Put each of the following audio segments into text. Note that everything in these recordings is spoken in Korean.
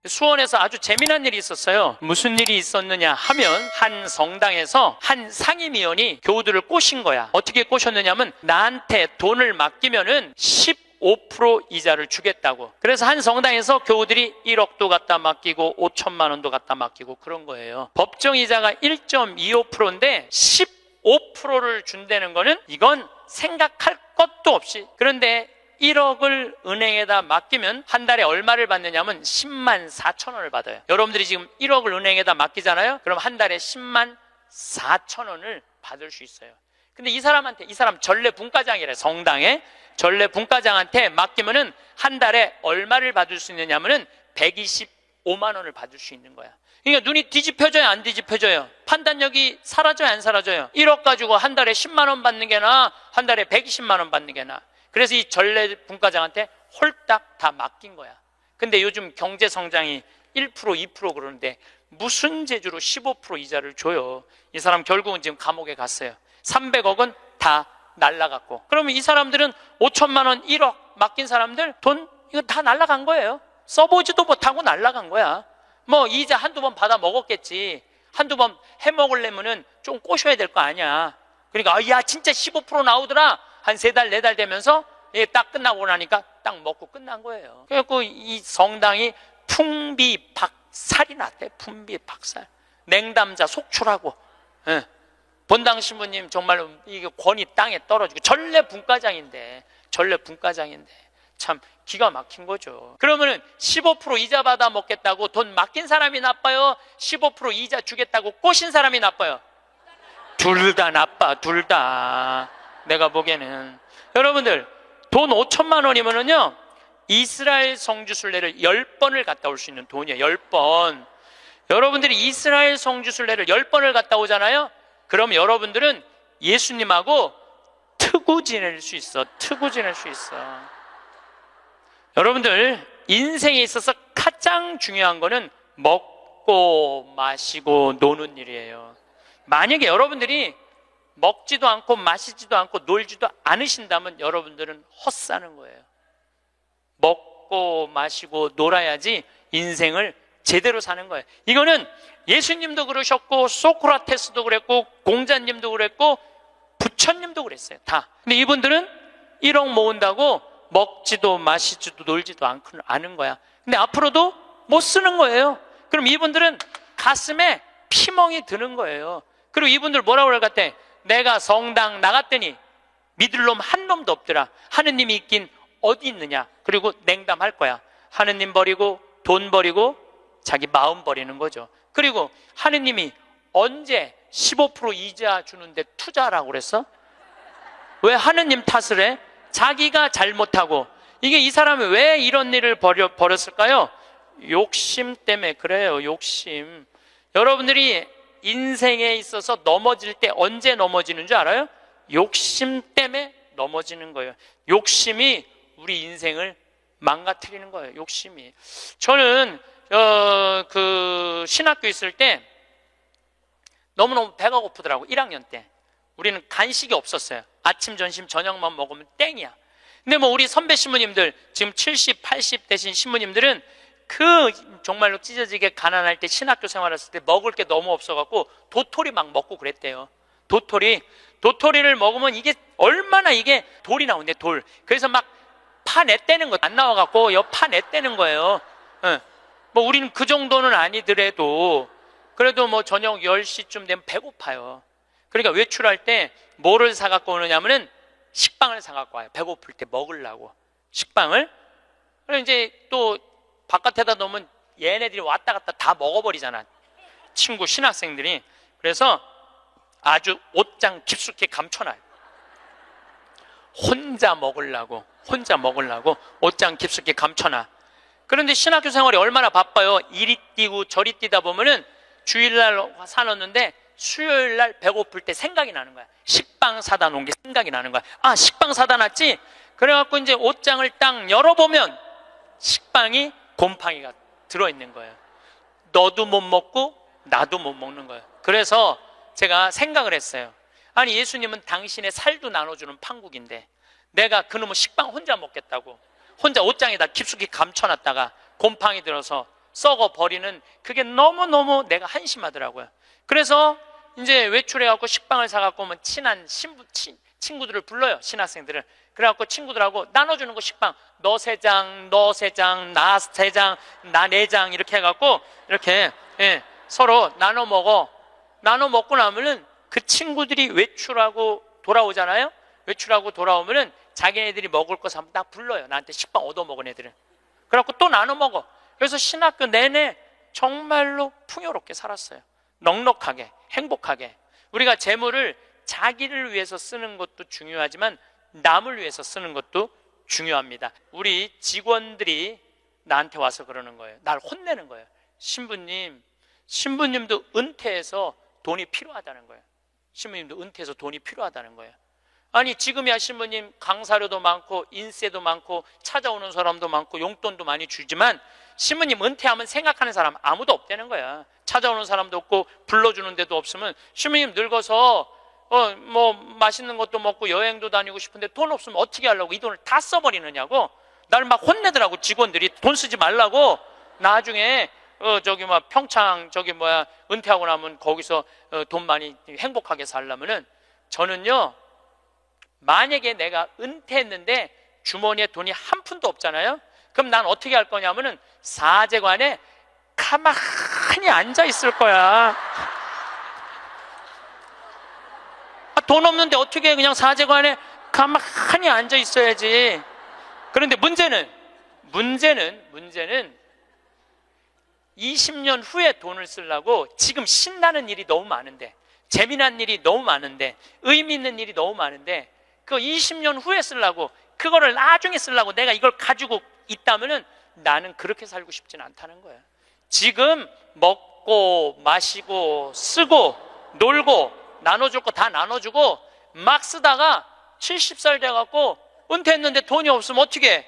수원에서 아주 재미난 일이 있었어요. 무슨 일이 있었느냐 하면 한 성당에서 한 상임위원이 교우들을 꼬신 거야. 어떻게 꼬셨느냐면 나한테 돈을 맡기면은 15% 이자를 주겠다고. 그래서 한 성당에서 교우들이 1억도 갖다 맡기고 5천만 원도 갖다 맡기고 그런 거예요. 법정 이자가 1.25%인데 15%를 준다는 거는 이건 생각할 것도 없이. 그런데 1억을 은행에다 맡기면 한 달에 얼마를 받느냐면 10만 4천 원을 받아요. 여러분들이 지금 1억을 은행에다 맡기잖아요. 그럼 한 달에 10만 4천 원을 받을 수 있어요. 근데 이 사람 전례 분과장이래. 성당에 전례 분과장한테 맡기면은 한 달에 얼마를 받을 수 있느냐면은 125만 원을 받을 수 있는 거야. 그러니까 눈이 뒤집혀져요, 안 뒤집혀져요? 판단력이 사라져요, 안 사라져요? 1억 가지고 한 달에 10만 원 받는 게 나아, 한 달에 120만 원 받는 게 나아. 그래서 이 전례 분과장한테 홀딱 다 맡긴 거야. 근데 요즘 경제 성장이 1%, 2% 그러는데 무슨 재주로 15% 이자를 줘요? 이 사람 결국은 지금 감옥에 갔어요. 300억은 다 날라갔고. 그러면 이 사람들은 5천만 원, 1억 맡긴 사람들 돈 이거 다 날라간 거예요. 써보지도 못하고 날라간 거야. 뭐 이자 한두 번 받아 먹었겠지. 한두 번 해먹으려면은 좀 꼬셔야 될 거 아니야. 그러니까 야 진짜 15% 나오더라. 한 3달, 4달 되면서 딱 끝나고 나니까 딱 먹고 끝난 거예요. 그래갖고 이 성당이 풍비박살이 났대. 풍비박살. 냉담자 속출하고. 본당 신부님 정말로 이게 권위 땅에 떨어지고 전례 분과장인데 참 기가 막힌 거죠. 그러면은 15% 이자 받아 먹겠다고 돈 맡긴 사람이 나빠요? 15% 이자 주겠다고 꼬신 사람이 나빠요? 둘 다 나빠, 둘 다. 내가 보기에는. 여러분들, 돈 5천만 원이면은요, 이스라엘 성지순례를 10번을 갔다 올 수 있는 돈이에요. 10번. 여러분들이 이스라엘 성지순례를 10번을 갔다 오잖아요? 그럼 여러분들은 예수님하고 트고 지낼 수 있어. 트고 지낼 수 있어. 여러분들, 인생에 있어서 가장 중요한 거는 먹고 마시고 노는 일이에요. 만약에 여러분들이 먹지도 않고 마시지도 않고 놀지도 않으신다면 여러분들은 헛사는 거예요. 먹고 마시고 놀아야지 인생을 제대로 사는 거예요. 이거는 예수님도 그러셨고 소크라테스도 그랬고 공자님도 그랬고 부처님도 그랬어요. 다. 근데 이분들은 1억 모은다고 먹지도 마시지도 놀지도 않은 거야. 근데 앞으로도 못 쓰는 거예요. 그럼 이분들은 가슴에 피멍이 드는 거예요. 그리고 이분들 뭐라고 그럴 것 같아? 내가 성당 나갔더니 믿을 놈 한 놈도 없더라. 하느님이 있긴 어디 있느냐. 그리고 냉담할 거야. 하느님 버리고 돈 버리고 자기 마음 버리는 거죠. 그리고 하느님이 언제 15% 이자 주는데 투자라고 그랬어? 왜 하느님 탓을 해? 자기가 잘못하고. 이게 이 사람이 왜 이런 일을 벌였을까요? 욕심 때문에 그래요. 욕심. 여러분들이 인생에 있어서 넘어질 때 언제 넘어지는 줄 알아요? 욕심 때문에 넘어지는 거예요. 욕심이 우리 인생을 망가뜨리는 거예요. 욕심이. 저는 신학교 있을 때 너무너무 배가 고프더라고. 1학년 때 우리는 간식이 없었어요. 아침, 점심, 저녁만 먹으면 땡이야. 근데 뭐 우리 선배 신부님들 지금 70, 80 되신 신부님들은 정말로 찢어지게 가난할 때 신학교 생활했을 때 먹을 게 너무 없어갖고 도토리 막 먹고 그랬대요. 도토리를 먹으면 이게 얼마나 이게 돌이 나오는데 돌. 그래서 막 파냈다는 거 안 나와갖고 파냈다는 거예요. 뭐 우리는 그 정도는 아니더라도 그래도 뭐 저녁 10시쯤 되면 배고파요. 그러니까 외출할 때 뭐를 사갖고 오느냐면은 식빵을 사갖고 와요. 배고플 때 먹으려고 식빵을. 그리고 이제 또 바깥에다 놓으면 얘네들이 왔다 갔다 다 먹어버리잖아. 친구 신학생들이. 그래서 아주 옷장 깊숙이 감춰놔요. 혼자 먹으려고 옷장 깊숙이 감춰놔. 그런데 신학교 생활이 얼마나 바빠요. 이리 뛰고 저리 뛰다 보면은 주일날 사놓는데 수요일날 배고플 때 생각이 나는 거야. 식빵 사다 놓은 게 생각이 나는 거야. 아, 식빵 사다 놨지? 그래갖고 이제 옷장을 딱 열어보면 식빵이 곰팡이가 들어있는 거예요. 너도 못 먹고 나도 못 먹는 거예요. 그래서 제가 생각을 했어요. 아니, 예수님은 당신의 살도 나눠주는 판국인데 내가 그놈의 식빵 혼자 먹겠다고 혼자 옷장에다 깊숙이 감춰놨다가 곰팡이 들어서 썩어 버리는 그게 너무너무 내가 한심하더라고요. 그래서 이제 외출해갖고 식빵을 사갖고 오면 친한 친구들을 불러요. 신학생들을. 그래갖고 친구들하고 나눠주는 거 식빵. 너 3장, 너 3장, 나 3장, 나 4장 이렇게 해갖고 이렇게 서로 나눠 먹어. 나눠 먹고 나면은 그 친구들이 외출하고 돌아오잖아요. 외출하고 돌아오면은 자기네들이 먹을 거 사면 딱 불러요. 나한테 식빵 얻어먹은 애들은. 그래갖고 또 나눠 먹어. 그래서 신학교 내내 정말로 풍요롭게 살았어요. 넉넉하게, 행복하게. 우리가 재물을 자기를 위해서 쓰는 것도 중요하지만 남을 위해서 쓰는 것도 중요합니다. 우리 직원들이 나한테 와서 그러는 거예요. 날 혼내는 거예요. 신부님도 은퇴해서 돈이 필요하다는 거예요. 신부님도 은퇴해서 돈이 필요하다는 거예요. 아니 지금이야 신부님 강사료도 많고 인세도 많고 찾아오는 사람도 많고 용돈도 많이 주지만 신부님 은퇴하면 생각하는 사람 아무도 없다는 거야. 찾아오는 사람도 없고 불러주는 데도 없으면 신부님 늙어서 뭐 맛있는 것도 먹고 여행도 다니고 싶은데 돈 없으면 어떻게 하려고 이 돈을 다 써버리느냐고 나를 막 혼내더라고. 직원들이 돈 쓰지 말라고. 나중에 평창 은퇴하고 나면 거기서 돈 많이 행복하게 살려면은 저는요 만약에 내가 은퇴했는데 주머니에 돈이 한 푼도 없잖아요. 그럼 난 어떻게 할 거냐면은 사제관에 가만히 앉아 있을 거야. 돈 없는데 어떻게 그냥 사제관에 가만히 앉아 있어야지. 그런데 문제는 20년 후에 돈을 쓰려고 지금 신나는 일이 너무 많은데 재미난 일이 너무 많은데 의미 있는 일이 너무 많은데 그 20년 후에 쓰려고 그거를 나중에 쓰려고 내가 이걸 가지고 있다면은 나는 그렇게 살고 싶지는 않다는 거야. 지금 먹고 마시고 쓰고 놀고 나눠줄 거 다 나눠주고 막 쓰다가 70살 돼갖고 은퇴했는데 돈이 없으면 어떻게 해?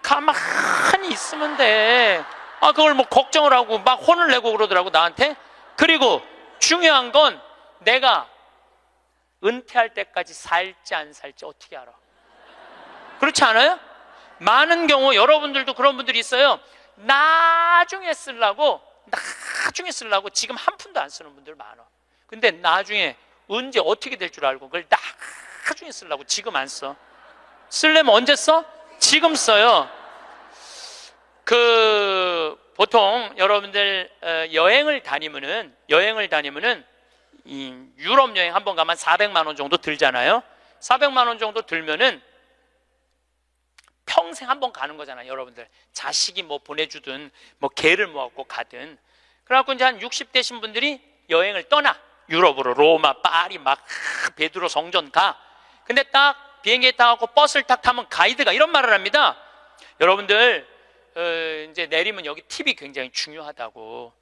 가만히 있으면 돼. 그걸 뭐 걱정을 하고 막 혼을 내고 그러더라고 나한테. 그리고 중요한 건 내가 은퇴할 때까지 살지 안 살지 어떻게 알아? 그렇지 않아요? 많은 경우 여러분들도 그런 분들이 있어요. 나중에 쓰려고 지금 한 푼도 안 쓰는 분들 많아. 근데 나중에 언제 어떻게 될 줄 알고 그걸 나중에 쓰려고 지금 안 써. 쓰려면 언제 써? 지금 써요. 보통 여러분들 여행을 다니면은 이 유럽 여행 한번 가면 400만 원 정도 들잖아요. 400만 원 정도 들면은 평생 한번 가는 거잖아요. 여러분들 자식이 뭐 보내주든 뭐 개를 모아갖고 가든. 그래갖고 이제 한 60대신 분들이 여행을 떠나. 유럽으로 로마, 파리 막 베드로 성전 가. 근데 딱 비행기에 타갖고 버스를 딱 타면 가이드가 이런 말을 합니다. 여러분들 이제 내리면 여기 팁이 굉장히 중요하다고.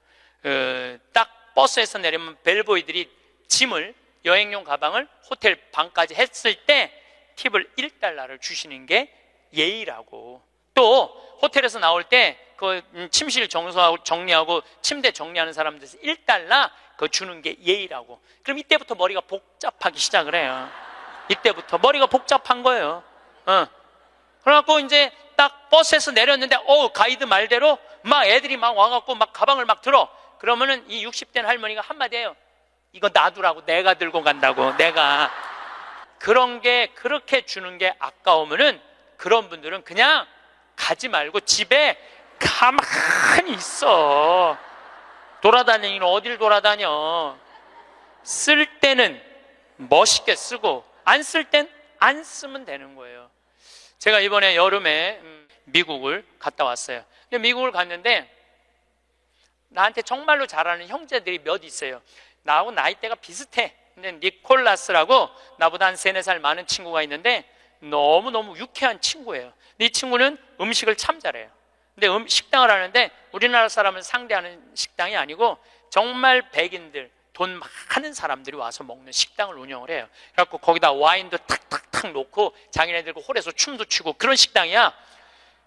딱 버스에서 내리면 벨보이들이 짐을 여행용 가방을 호텔 방까지 했을 때 팁을 1달러를 주시는 게 예의라고. 또 호텔에서 나올 때 그 침실 정리하고 침대 정리하는 사람들에서 1달러 그거 주는 게 예의라고. 그럼 이때부터 머리가 복잡하기 시작을 해요. 이때부터 머리가 복잡한 거예요. 그래갖고 이제 딱 버스에서 내렸는데 가이드 말대로 막 애들이 막 와갖고 막 가방을 막 들어. 그러면은 이 60대 할머니가 한마디 해요. 이거 놔두라고. 내가 들고 간다고. 내가. 그런 게 그렇게 주는 게 아까우면은 그런 분들은 그냥 가지 말고 집에 가만히 있어. 돌아다니는 어딜 돌아다녀. 쓸 때는 멋있게 쓰고 안 쓸 땐 안 쓰면 되는 거예요. 제가 이번에 여름에 미국을 갔다 왔어요. 근데 미국을 갔는데 나한테 정말로 잘하는 형제들이 몇 있어요. 나하고 나이대가 비슷해. 근데 니콜라스라고 나보다 한 3-4살 많은 친구가 있는데 너무너무 유쾌한 친구예요. 근데 이 친구는 음식을 참 잘해요. 근데 식당을 하는데 우리나라 사람을 상대하는 식당이 아니고 정말 백인들, 돈 많은 사람들이 와서 먹는 식당을 운영을 해요. 그래갖고 거기다 와인도 탁탁탁 놓고 자기네들 홀에서 춤도 추고 그런 식당이야.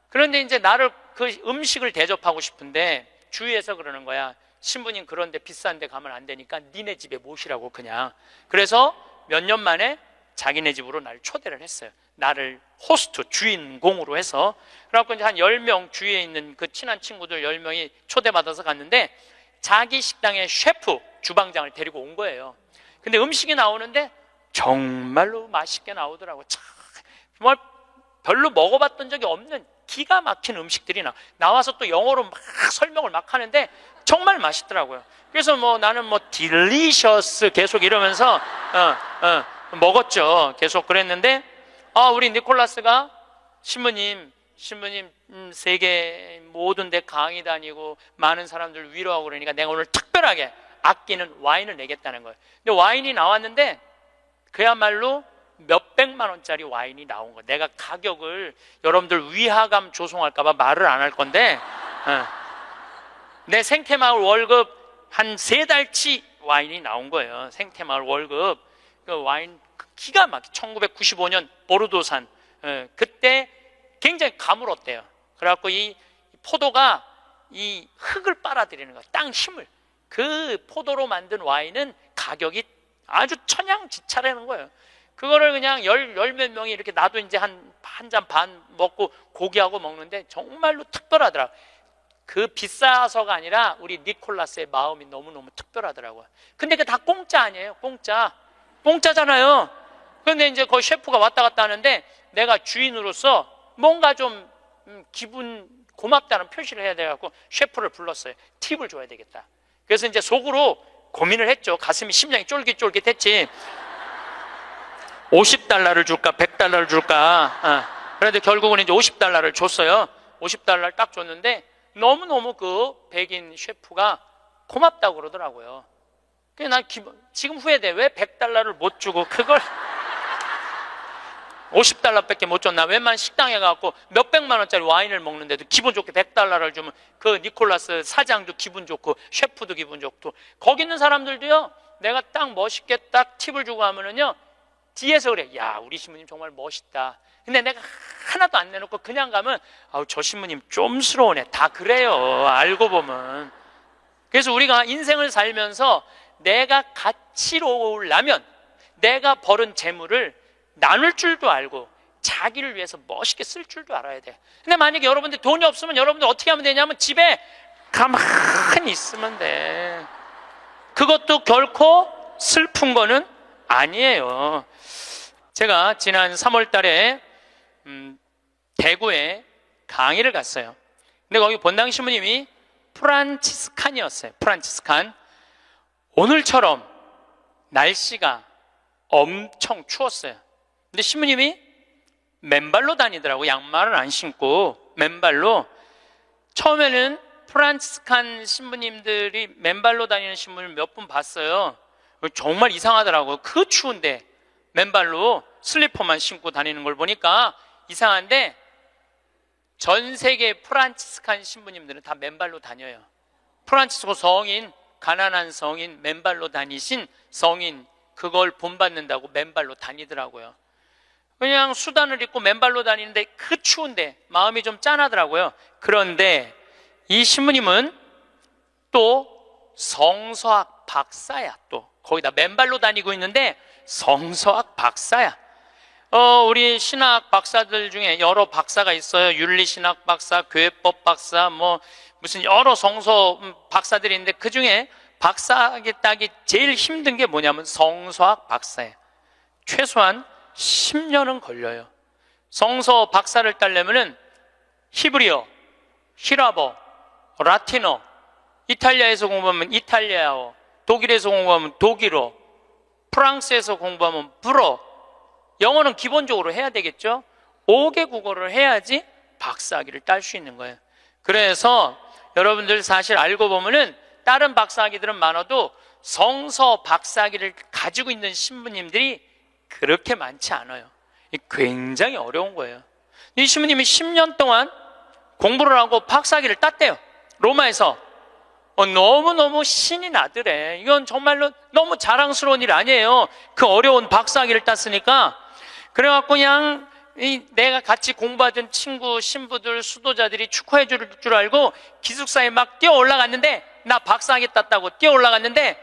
그런데 이제 나를 그 음식을 대접하고 싶은데 주위에서 그러는 거야. 신부님 그런데 비싼 데 가면 안 되니까 니네 집에 모시라고 그냥. 그래서 몇 년 만에 자기네 집으로 날 초대를 했어요. 나를 호스트, 주인공으로 해서. 그래갖고 이제 한 10명 주위에 있는 그 친한 친구들 10명이 초대받아서 갔는데 자기 식당의 셰프, 주방장을 데리고 온 거예요. 근데 음식이 나오는데 정말로 맛있게 나오더라고요. 정말 별로 먹어봤던 적이 없는 기가 막힌 음식들이 나와서 또 영어로 막 설명을 막 하는데 정말 맛있더라고요. 그래서 뭐 나는 뭐 딜리셔스 계속 이러면서 먹었죠. 계속 그랬는데 우리 니콜라스가 신부님 세계 모든 데 강의 다니고 많은 사람들 위로하고 그러니까 내가 오늘 특별하게 아끼는 와인을 내겠다는 거예요. 근데 와인이 나왔는데 그야말로 몇백만 원짜리 와인이 나온 거예요. 내가 가격을 여러분들 위화감 조성할까 봐 말을 안 할 건데 내 생태마을 월급 한 3달치 와인이 나온 거예요. 생태마을 월급. 그 와인 기가 막히게 1995년 보르도산. 그때 굉장히 가물었대요. 그래갖고 이 포도가 이 흙을 빨아들이는 거예요. 땅 힘을. 그 포도로 만든 와인은 가격이 아주 천양지차라는 거예요. 그거를 그냥 열 몇 명이 이렇게 나도 이제 한 잔 반 먹고 고기하고 먹는데 정말로 특별하더라. 그 비싸서가 아니라 우리 니콜라스의 마음이 너무너무 특별하더라고요. 근데 그게 다 공짜 아니에요. 공짜잖아요. 그런데 이제 거기 셰프가 왔다 갔다 하는데 내가 주인으로서 뭔가 좀 기분 고맙다는 표시를 해야 돼갖고 셰프를 불렀어요. 팁을 줘야 되겠다. 그래서 이제 속으로 고민을 했죠. 가슴이 심장이 쫄깃쫄깃했지. 50달러를 줄까 100달러를 줄까. 그런데 결국은 이제 50달러를 줬어요. 50달러를 딱 줬는데 너무너무 그 백인 셰프가 고맙다고 그러더라고요. 그래서 난 지금 후회돼. 왜 100달러를 못 주고 그걸 50달러밖에 못 줬나. 웬만 식당에 가고 몇백만 원짜리 와인을 먹는데도 기분 좋게 100달러를 주면 그 니콜라스 사장도 기분 좋고 셰프도 기분 좋고 거기 있는 사람들도요. 내가 딱 멋있게 딱 팁을 주고 하면은요. 뒤에서 그래. 야, 우리 신부님 정말 멋있다. 근데 내가 하나도 안 내놓고 그냥 가면 저 신부님 좀스러우네. 다 그래요. 알고 보면. 그래서 우리가 인생을 살면서 내가 가치로우려면 내가 벌은 재물을 나눌 줄도 알고 자기를 위해서 멋있게 쓸 줄도 알아야 돼. 근데 만약에 여러분들 돈이 없으면 여러분들 어떻게 하면 되냐면 집에 가만히 있으면 돼. 그것도 결코 슬픈 거는 아니에요. 제가 지난 3월 달에 대구에 강의를 갔어요. 근데 거기 본당 신부님이 프란치스칸이었어요. 프란치스칸. 오늘처럼 날씨가 엄청 추웠어요. 근데 신부님이 맨발로 다니더라고. 양말을 안 신고 맨발로. 처음에는 프란치스칸 신부님들이 맨발로 다니는 신부님을 몇 분 봤어요. 정말 이상하더라고요. 그 추운데 맨발로 슬리퍼만 신고 다니는 걸 보니까 이상한데 전 세계 프란치스칸 신부님들은 다 맨발로 다녀요. 프란치스코 성인, 가난한 성인, 맨발로 다니신 성인, 그걸 본받는다고 맨발로 다니더라고요. 그냥 수단을 입고 맨발로 다니는데 그 추운데 마음이 좀 짠하더라고요. 그런데 이 신부님은 또 성서학 박사야. 또 거기다 맨발로 다니고 있는데 성서학 박사야. 우리 신학 박사들 중에 여러 박사가 있어요. 윤리신학 박사, 교회법 박사, 뭐 무슨 여러 성서 박사들이 있는데 그 중에 박사하기 따기 제일 힘든 게 뭐냐면 성서학 박사예요. 최소한 10년은 걸려요. 성서 박사를 따려면은 히브리어, 히라버, 라틴어, 이탈리아에서 공부하면 이탈리아어, 독일에서 공부하면 독일어, 프랑스에서 공부하면 불어, 영어는 기본적으로 해야 되겠죠. 5개 국어를 해야지 박사학위를 딸 수 있는 거예요. 그래서 여러분들 사실 알고 보면은 다른 박사학위들은 많아도 성서 박사학위를 가지고 있는 신부님들이 그렇게 많지 않아요. 굉장히 어려운 거예요. 이 신부님이 10년 동안 공부를 하고 박사학위를 땄대요. 로마에서. 너무너무 신이 나더래. 이건 정말로 너무 자랑스러운 일 아니에요. 그 어려운 박사학위를 땄으니까. 그래갖고 그냥 내가 같이 공부하던 친구, 신부들, 수도자들이 축하해 줄 줄 알고 기숙사에 막 뛰어 올라갔는데 나 박사학위 땄다고 뛰어 올라갔는데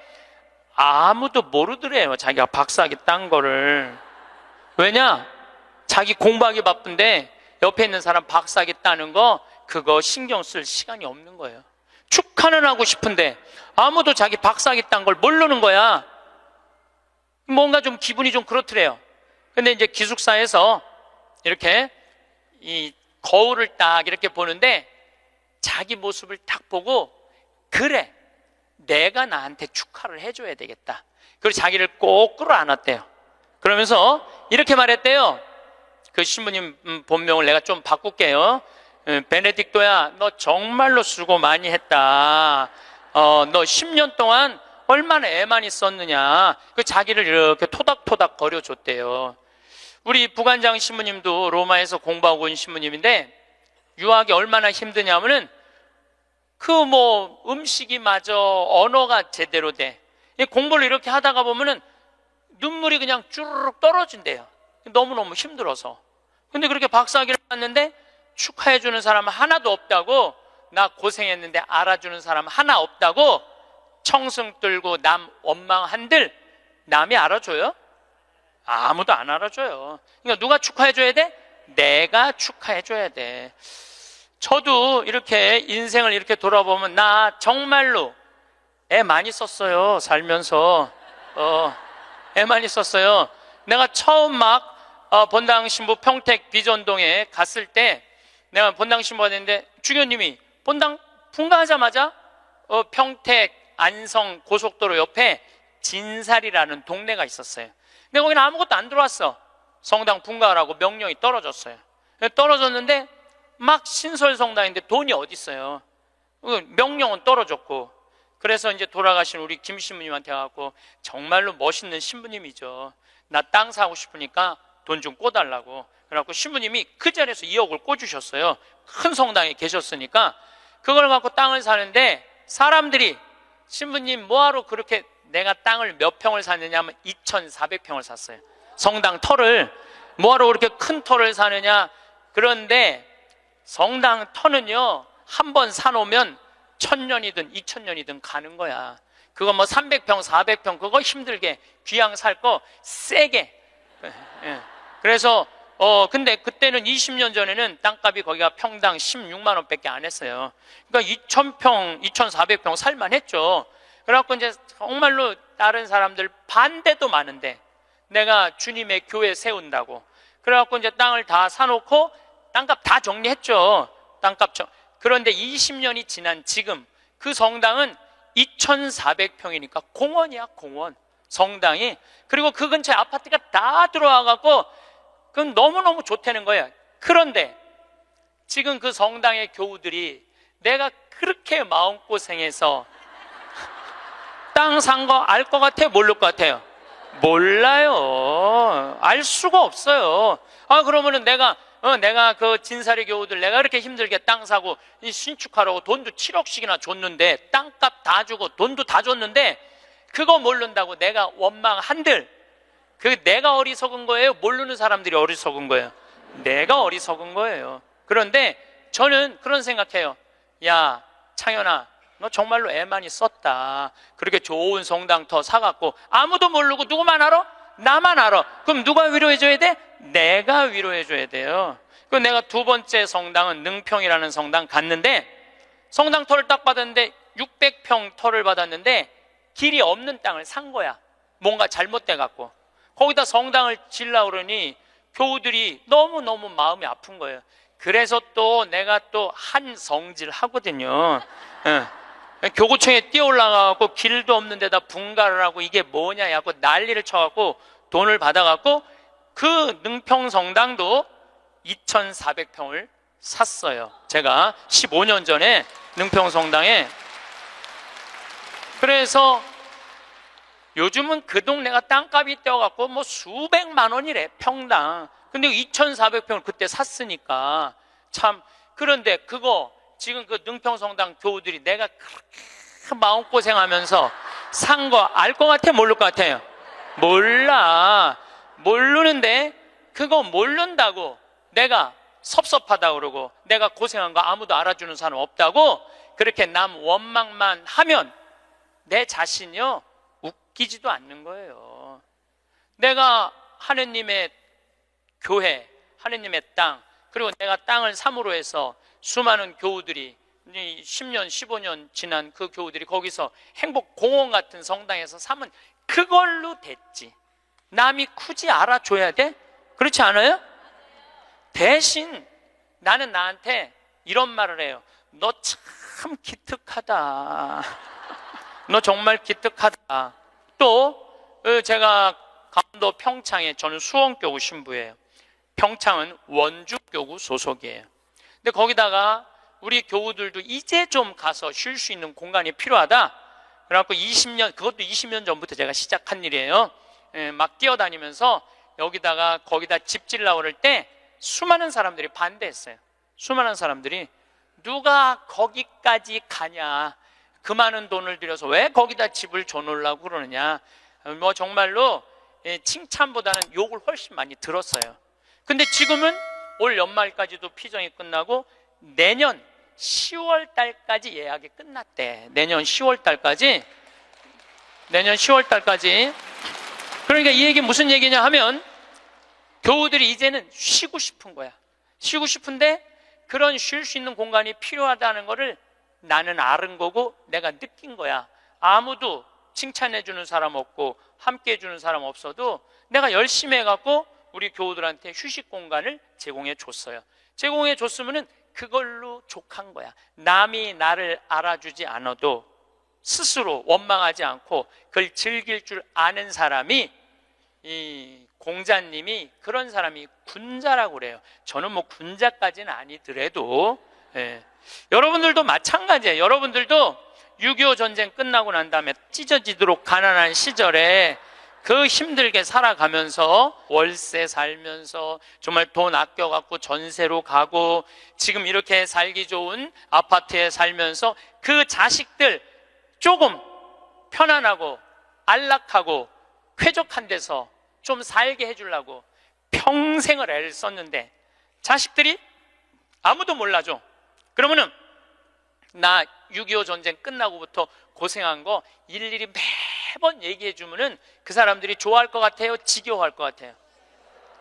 아무도 모르더래요. 자기가 박사학위 딴 거를. 왜냐? 자기 공부하기 바쁜데 옆에 있는 사람 박사학위 따는 거 그거 신경 쓸 시간이 없는 거예요. 축하는 하고 싶은데 아무도 자기 박사학위 딴 걸 모르는 거야. 뭔가 좀 기분이 좀 그렇더래요. 근데 이제 기숙사에서 이렇게 이 거울을 딱 이렇게 보는데 자기 모습을 딱 보고, 그래, 내가 나한테 축하를 해줘야 되겠다. 그리고 자기를 꼭 끌어안았대요. 그러면서 이렇게 말했대요. 그 신부님 본명을 내가 좀 바꿀게요. 베네딕토야, 너 정말로 수고 많이 했다. 너 10년 동안 얼마나 애 많이 썼느냐. 그 자기를 이렇게 토닥토닥 거려줬대요. 우리 부관장 신부님도 로마에서 공부하고 온 신부님인데 유학이 얼마나 힘드냐면은 그 뭐 음식이 마저 언어가 제대로 돼. 공부를 이렇게 하다가 보면은 눈물이 그냥 쭈르륵 떨어진대요. 너무너무 힘들어서. 근데 그렇게 박사학위를 땄는데 축하해주는 사람 하나도 없다고, 나 고생했는데 알아주는 사람 하나 없다고 청승 떨고 남 원망한들 남이 알아줘요? 아무도 안 알아줘요. 그러니까 누가 축하해줘야 돼? 내가 축하해줘야 돼. 저도 이렇게 인생을 이렇게 돌아보면 나 정말로 애 많이 썼어요. 살면서 애 많이 썼어요. 내가 처음 막 본당 신부 평택 비전동에 갔을 때 내가 본당 신부가 됐는데 주교님이 본당 분가하자마자 평택 안성 고속도로 옆에 진살이라는 동네가 있었어요. 근데 거기는 아무것도 안 들어왔어. 성당 분가하라고 명령이 떨어졌어요. 떨어졌는데 막 신설성당인데 돈이 어디 있어요. 명령은 떨어졌고. 그래서 이제 돌아가신 우리 김 신부님한테 가고, 정말로 멋있는 신부님이죠. 나 땅 사고 싶으니까 돈 좀 꿔달라고. 그래갖고 신부님이 그 자리에서 2억을 꿔주셨어요. 큰 성당에 계셨으니까. 그걸 갖고 땅을 사는데 사람들이 신부님 뭐하러 그렇게, 내가 땅을 몇 평을 샀느냐 하면 2,400평을 샀어요. 성당 터를 뭐하러 그렇게 큰 터를 사느냐. 그런데 성당 터는요, 한 번 사놓으면 1,000년이든 2,000년이든 가는 거야. 그거 뭐 300평 400평 그거 힘들게 귀양 살 거 세게. 그래서 근데 그때는 20년 전에는 땅값이 거기가 평당 16만 원밖에 안 했어요. 그러니까 2,000평 2,400평 살만 했죠. 그래갖고 이제 정말로 다른 사람들 반대도 많은데 내가 주님의 교회 세운다고. 그래갖고 이제 땅을 다 사놓고 땅값 다 정리했죠. 그런데 20년이 지난 지금 그 성당은 2,400평이니까 공원이야, 공원. 성당이. 그리고 그 근처에 아파트가 다 들어와갖고 그건 너무너무 좋다는 거예요. 그런데 지금 그 성당의 교우들이 내가 그렇게 마음고생해서 땅 산 거 알 것 같아요? 모를 것 같아요? 몰라요. 알 수가 없어요. 그러면은 내가 그 진사리 교우들 내가 그렇게 힘들게 땅 사고 신축하라고 돈도 7억씩이나 줬는데, 땅값 다 주고 돈도 다 줬는데 그거 모른다고 내가 원망한들, 그 내가 어리석은 거예요? 모르는 사람들이 어리석은 거예요? 내가 어리석은 거예요. 그런데 저는 그런 생각해요. 야, 창현아, 너 정말로 애 많이 썼다. 그렇게 좋은 성당터 사갖고 아무도 모르고 누구만 알아? 나만 알아. 그럼 누가 위로해줘야 돼? 내가 위로해줘야 돼요. 그 내가 두 번째 성당은 능평이라는 성당 갔는데, 성당 터를 딱 받았는데 600평 터를 받았는데 길이 없는 땅을 산 거야. 뭔가 잘못돼 갖고. 거기다 성당을 지으려고 그러니 교우들이 너무너무 마음이 아픈 거예요. 그래서 또 내가 또 한 성질 하거든요. 교구청에 뛰어 올라가갖고 길도 없는 데다 분가를 하고 이게 뭐냐 하고 난리를 쳐갖고 돈을 받아갖고 그 능평성당도 2,400평을 샀어요. 제가 15년 전에 능평성당에. 그래서 요즘은 그 동네가 땅값이 뛰어갖고 뭐 수백만 원이래, 평당. 근데 2,400평을 그때 샀으니까 참. 그런데 그거 지금 그 능평성당 교우들이 내가 그렇게 마음고생하면서 산 거 알 것 같아? 모를 것 같아요? 몰라. 모르는데 그거 모른다고 내가 섭섭하다고 그러고 내가 고생한 거 아무도 알아주는 사람 없다고 그렇게 남 원망만 하면 내 자신이요 웃기지도 않는 거예요. 내가 하느님의 교회, 하느님의 땅, 그리고 내가 땅을 삼으로 해서 수많은 교우들이 10년, 15년 지난 그 교우들이 거기서 행복 공원 같은 성당에서 삼은 그걸로 됐지. 남이 굳이 알아줘야 돼? 그렇지 않아요? 대신 나는 나한테 이런 말을 해요. 너 참 기특하다. 너 정말 기특하다. 또 제가 강원도 평창에, 저는 수원교구 신부예요. 평창은 원주교구 소속이에요. 근데 거기다가 우리 교우들도 이제 좀 가서 쉴 수 있는 공간이 필요하다. 그래갖고 20년, 그것도 20년 전부터 제가 시작한 일이에요. 막 뛰어다니면서 거기다 집 지으려고 그럴 때 수많은 사람들이 반대했어요. 수많은 사람들이 누가 거기까지 가냐, 그 많은 돈을 들여서 왜 거기다 집을 줘놓으려고 그러느냐, 뭐 정말로 칭찬보다는 욕을 훨씬 많이 들었어요. 근데 지금은 올 연말까지도 피정이 끝나고 내년 10월 달까지 예약이 끝났대. 내년 10월 달까지. 그러니까 이 얘기 무슨 얘기냐 하면, 교우들이 이제는 쉬고 싶은 거야. 쉬고 싶은데 그런 쉴 수 있는 공간이 필요하다는 거를 나는 알은 거고 내가 느낀 거야. 아무도 칭찬해 주는 사람 없고 함께 해 주는 사람 없어도 내가 열심히 해갖고 우리 교우들한테 휴식 공간을 제공해 줬어요. 제공해 줬으면은 그걸로 족한 거야. 남이 나를 알아주지 않아도 스스로 원망하지 않고 그걸 즐길 줄 아는 사람이, 이 공자님이 그런 사람이 군자라고 그래요. 저는 뭐 군자까지는 아니더라도, 여러분들도 마찬가지예요. 여러분들도 6.25 전쟁 끝나고 난 다음에 찢어지도록 가난한 시절에 그 힘들게 살아가면서 월세 살면서 정말 돈 아껴갖고 전세로 가고 지금 이렇게 살기 좋은 아파트에 살면서 그 자식들 조금 편안하고 안락하고 쾌적한 데서 좀 살게 해주려고 평생을 애를 썼는데 자식들이 아무도 몰라줘. 그러면은 나 6.25 전쟁 끝나고부터 고생한 거 일일이 매번 얘기해 주면은 그 사람들이 좋아할 것 같아요? 지겨워할 것 같아요?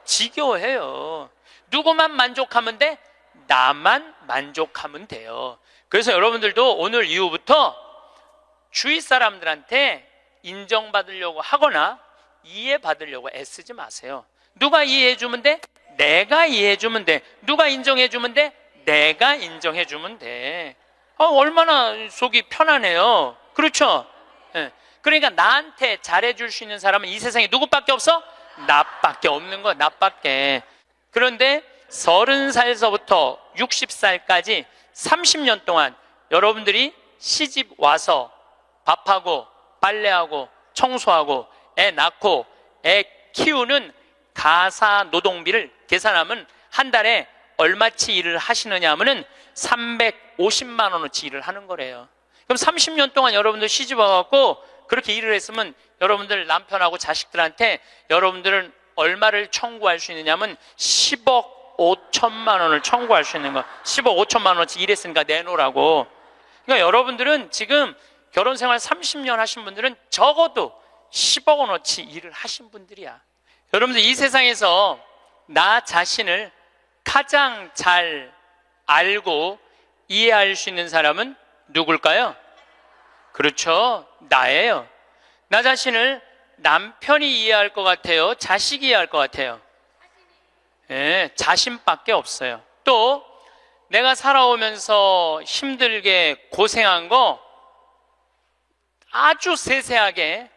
지겨워해요. 누구만 만족하면 돼? 나만 만족하면 돼요. 그래서 여러분들도 오늘 이후부터 주위 사람들한테 인정받으려고 하거나 이해받으려고 애쓰지 마세요. 누가 이해해주면 돼? 내가 이해해주면 돼. 누가 인정해주면 돼? 내가 인정해주면 돼. 얼마나 속이 편하네요. 그렇죠? 그러니까 나한테 잘해줄 수 있는 사람은 이 세상에 누구밖에 없어? 나밖에 없는 거야. 나밖에. 그런데 30살서부터 60살까지 30년 동안 여러분들이 시집 와서 밥하고 빨래하고 청소하고 애 낳고 애 키우는 가사 노동비를 계산하면 한 달에 얼마치 일을 하시느냐 하면은 350만 원어치 일을 하는 거래요. 그럼 30년 동안 여러분들 시집 와갖고 그렇게 일을 했으면 여러분들 남편하고 자식들한테 여러분들은 얼마를 청구할 수 있느냐 하면 10억 5천만 원을 청구할 수 있는 거. 10억 5천만 원어치 일했으니까 내놓으라고. 그러니까 여러분들은 지금 결혼 생활 30년 하신 분들은 적어도 10억 원어치 일을 하신 분들이야. 여러분들 이 세상에서 나 자신을 가장 잘 알고 이해할 수 있는 사람은 누굴까요? 그렇죠. 나예요. 나 자신을 남편이 이해할 것 같아요? 자식이 이해할 것 같아요? 자신밖에 없어요. 또 내가 살아오면서 힘들게 고생한 거 아주 세세하게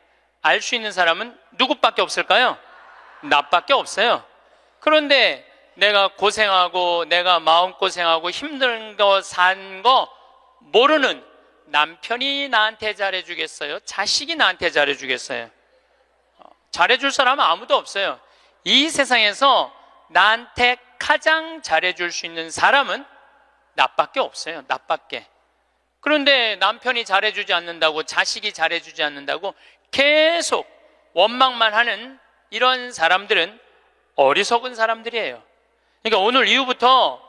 알 수 있는 사람은 누구밖에 없을까요? 나밖에 없어요. 그런데 내가 고생하고 내가 마음고생하고 힘든 거 산 거 모르는 남편이 나한테 잘해주겠어요? 자식이 나한테 잘해주겠어요? 잘해줄 사람은 아무도 없어요. 이 세상에서 나한테 가장 잘해줄 수 있는 사람은 나밖에 없어요. 나밖에. 그런데 남편이 잘해주지 않는다고, 자식이 잘해주지 않는다고 계속 원망만 하는 이런 사람들은 어리석은 사람들이에요. 그러니까 오늘 이후부터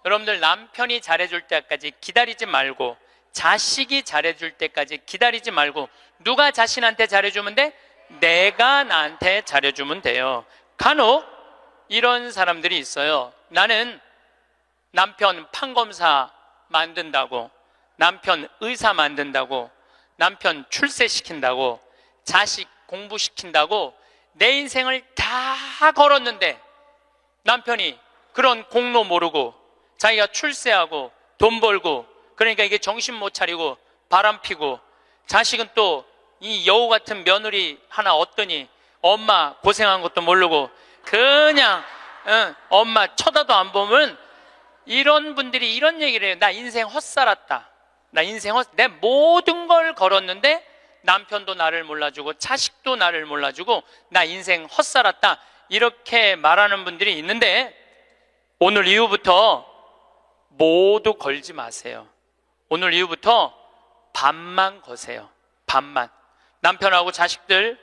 여러분들 남편이 잘해줄 때까지 기다리지 말고, 자식이 잘해줄 때까지 기다리지 말고, 누가 자신한테 잘해주면 돼? 내가 나한테 잘해주면 돼요. 간혹 이런 사람들이 있어요. 나는 남편 판검사 만든다고, 남편 의사 만든다고, 남편 출세시킨다고, 자식 공부시킨다고 내 인생을 다 걸었는데 남편이 그런 공로 모르고 자기가 출세하고 돈 벌고, 그러니까 이게 정신 못 차리고 바람 피고, 자식은 또 이 여우 같은 며느리 하나 얻더니 엄마 고생한 것도 모르고 그냥 엄마 쳐다도 안 보면, 이런 분들이 이런 얘기를 해요. 나 인생 헛살았다. 내 모든 걸 걸었는데 남편도 나를 몰라주고 자식도 나를 몰라주고 나 인생 헛살았다. 이렇게 말하는 분들이 있는데, 오늘 이후부터 모두 걸지 마세요. 오늘 이후부터 반만 거세요. 반만. 남편하고 자식들,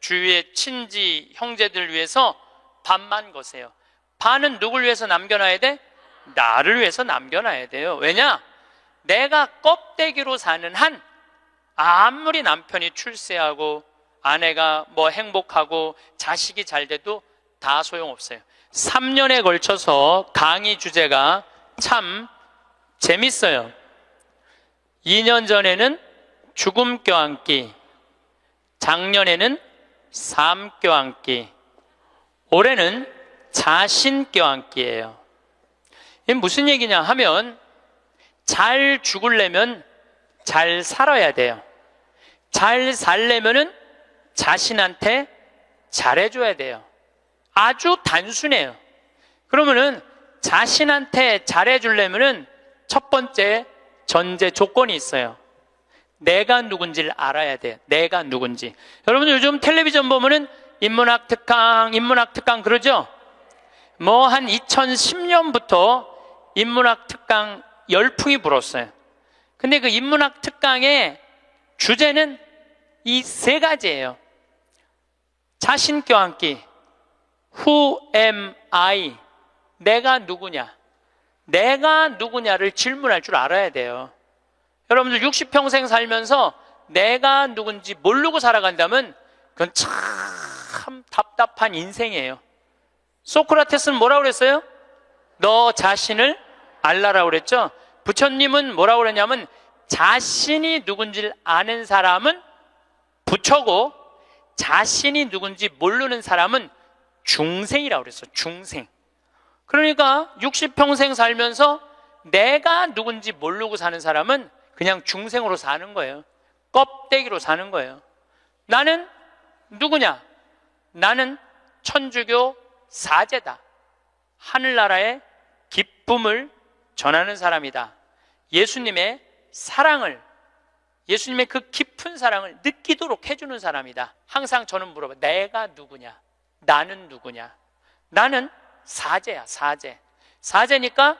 주위의 친지, 형제들 위해서 반만 거세요. 반은 누굴 위해서 남겨놔야 돼? 나를 위해서 남겨놔야 돼요. 왜냐? 내가 껍데기로 사는 한, 아무리 남편이 출세하고 아내가 뭐 행복하고 자식이 잘 돼도 다 소용없어요. 3년에 걸쳐서 강의 주제가 참 재밌어요. 2년 전에는 죽음 껴안기, 작년에는 삶 껴안기, 올해는 자신 껴안기예요. 이게 무슨 얘기냐 하면, 잘 죽으려면 잘 살아야 돼요. 잘 살려면은 자신한테 잘해줘야 돼요. 아주 단순해요. 그러면은 자신한테 잘해주려면은 첫 번째 전제 조건이 있어요. 내가 누군지를 알아야 돼요. 내가 누군지. 여러분 요즘 텔레비전 보면은 인문학 특강 그러죠? 뭐 한 2010년부터 인문학 특강 열풍이 불었어요. 근데 그 인문학 특강의 주제는 이 세 가지예요. 자신 껴안기, Who am I? 내가 누구냐? 내가 누구냐를 질문할 줄 알아야 돼요. 여러분들 60평생 살면서 내가 누군지 모르고 살아간다면 그건 참 답답한 인생이에요. 소크라테스는 뭐라고 그랬어요? 너 자신을 알라라고 그랬죠? 부처님은 뭐라고 그랬냐면, 자신이 누군지를 아는 사람은 부처고 자신이 누군지 모르는 사람은 중생이라고 그랬어요. 중생. 그러니까 60평생 살면서 내가 누군지 모르고 사는 사람은 그냥 중생으로 사는 거예요. 껍데기로 사는 거예요. 나는 누구냐? 나는 천주교 사제다. 하늘나라의 기쁨을 전하는 사람이다. 예수님의 사랑을, 예수님의 그 깊은 사랑을 느끼도록 해주는 사람이다. 항상 저는 물어봐. 내가 누구냐? 나는 누구냐? 나는 사제야, 사제. 사제니까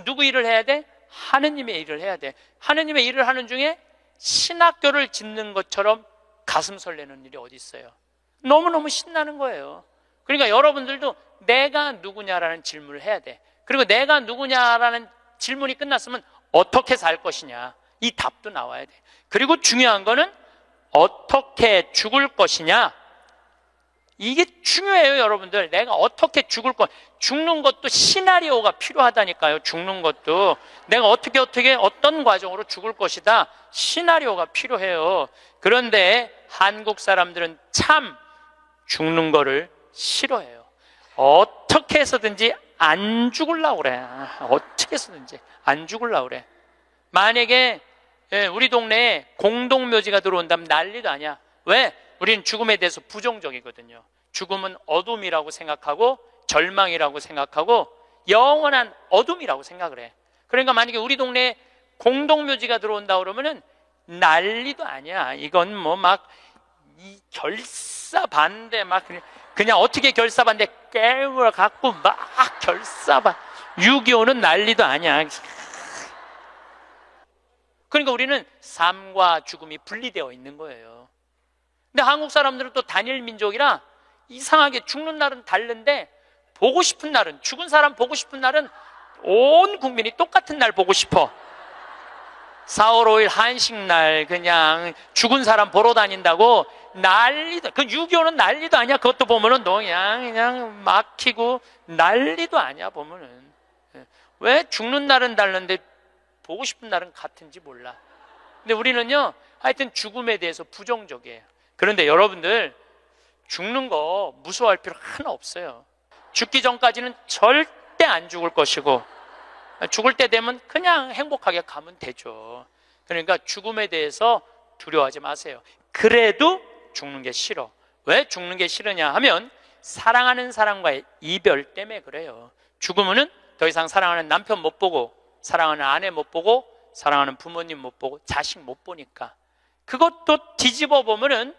누구 일을 해야 돼? 하느님의 일을 해야 돼. 하느님의 일을 하는 중에 신학교를 짓는 것처럼 가슴 설레는 일이 어디 있어요? 너무너무 신나는 거예요. 그러니까 여러분들도 내가 누구냐라는 질문을 해야 돼. 그리고 내가 누구냐라는 질문이 끝났으면 어떻게 살 것이냐, 이 답도 나와야 돼. 그리고 중요한 거는 어떻게 죽을 것이냐, 이게 중요해요. 여러분들, 내가 어떻게 죽는 것도 시나리오가 필요하다니까요. 죽는 것도 내가 어떻게 어떤 과정으로 죽을 것이다, 시나리오가 필요해요. 그런데 한국 사람들은 참 죽는 거를 싫어해요. 어떻게 해서든지 안 죽으려고 그래. 어떻게 해서든지 안 죽으려고 그래. 만약에 우리 동네에 공동묘지가 들어온다면 난리도 아니야. 왜? 우리는 죽음에 대해서 부정적이거든요. 죽음은 어둠이라고 생각하고 절망이라고 생각하고 영원한 어둠이라고 생각을 해. 그러니까 만약에 우리 동네에 공동묘지가 들어온다 그러면은 난리도 아니야. 이건 뭐 막 이 결사반대 막 그냥 어떻게 결사반대 깨물 갖고 막 결사반. 6.25는 난리도 아니야. 그러니까 우리는 삶과 죽음이 분리되어 있는 거예요. 근데 한국 사람들은 또 단일 민족이라 이상하게 죽는 날은 다른데 보고 싶은 날은, 죽은 사람 보고 싶은 날은 온 국민이 똑같은 날 보고 싶어. 4월 5일 한식날 그냥 죽은 사람 보러 다닌다고 난리도, 그 6.25는 난리도 아니야. 그것도 보면은 너 그냥 막히고 난리도 아니야, 보면은. 왜 죽는 날은 다른데 보고 싶은 날은 같은지 몰라. 근데 우리는요, 하여튼 죽음에 대해서 부정적이에요. 그런데 여러분들, 죽는 거 무서워할 필요 하나 없어요. 죽기 전까지는 절대 안 죽을 것이고, 죽을 때 되면 그냥 행복하게 가면 되죠. 그러니까 죽음에 대해서 두려워하지 마세요. 그래도 죽는 게 싫어. 왜 죽는 게 싫으냐 하면 사랑하는 사람과의 이별 때문에 그래요. 죽으면은 더 이상 사랑하는 남편 못 보고, 사랑하는 아내 못 보고, 사랑하는 부모님 못 보고, 자식 못 보니까. 그것도 뒤집어 보면은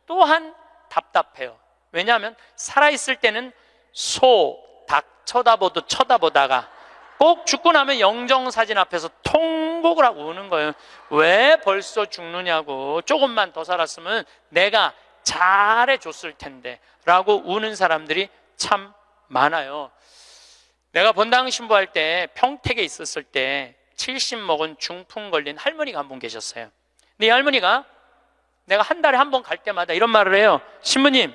또한 답답해요. 왜냐하면 살아있을 때는 소, 닭 쳐다보다가 꼭 죽고 나면 영정사진 앞에서 통곡을 하고 우는 거예요. 왜 벌써 죽느냐고. 조금만 더 살았으면 내가 잘해줬을 텐데 라고 우는 사람들이 참 많아요. 내가 본당 신부할 때 평택에 있었을 때 70 먹은 중풍 걸린 할머니가 한 분 계셨어요. 근데 이 할머니가 내가 한 달에 한 번 갈 때마다 이런 말을 해요. 신부님,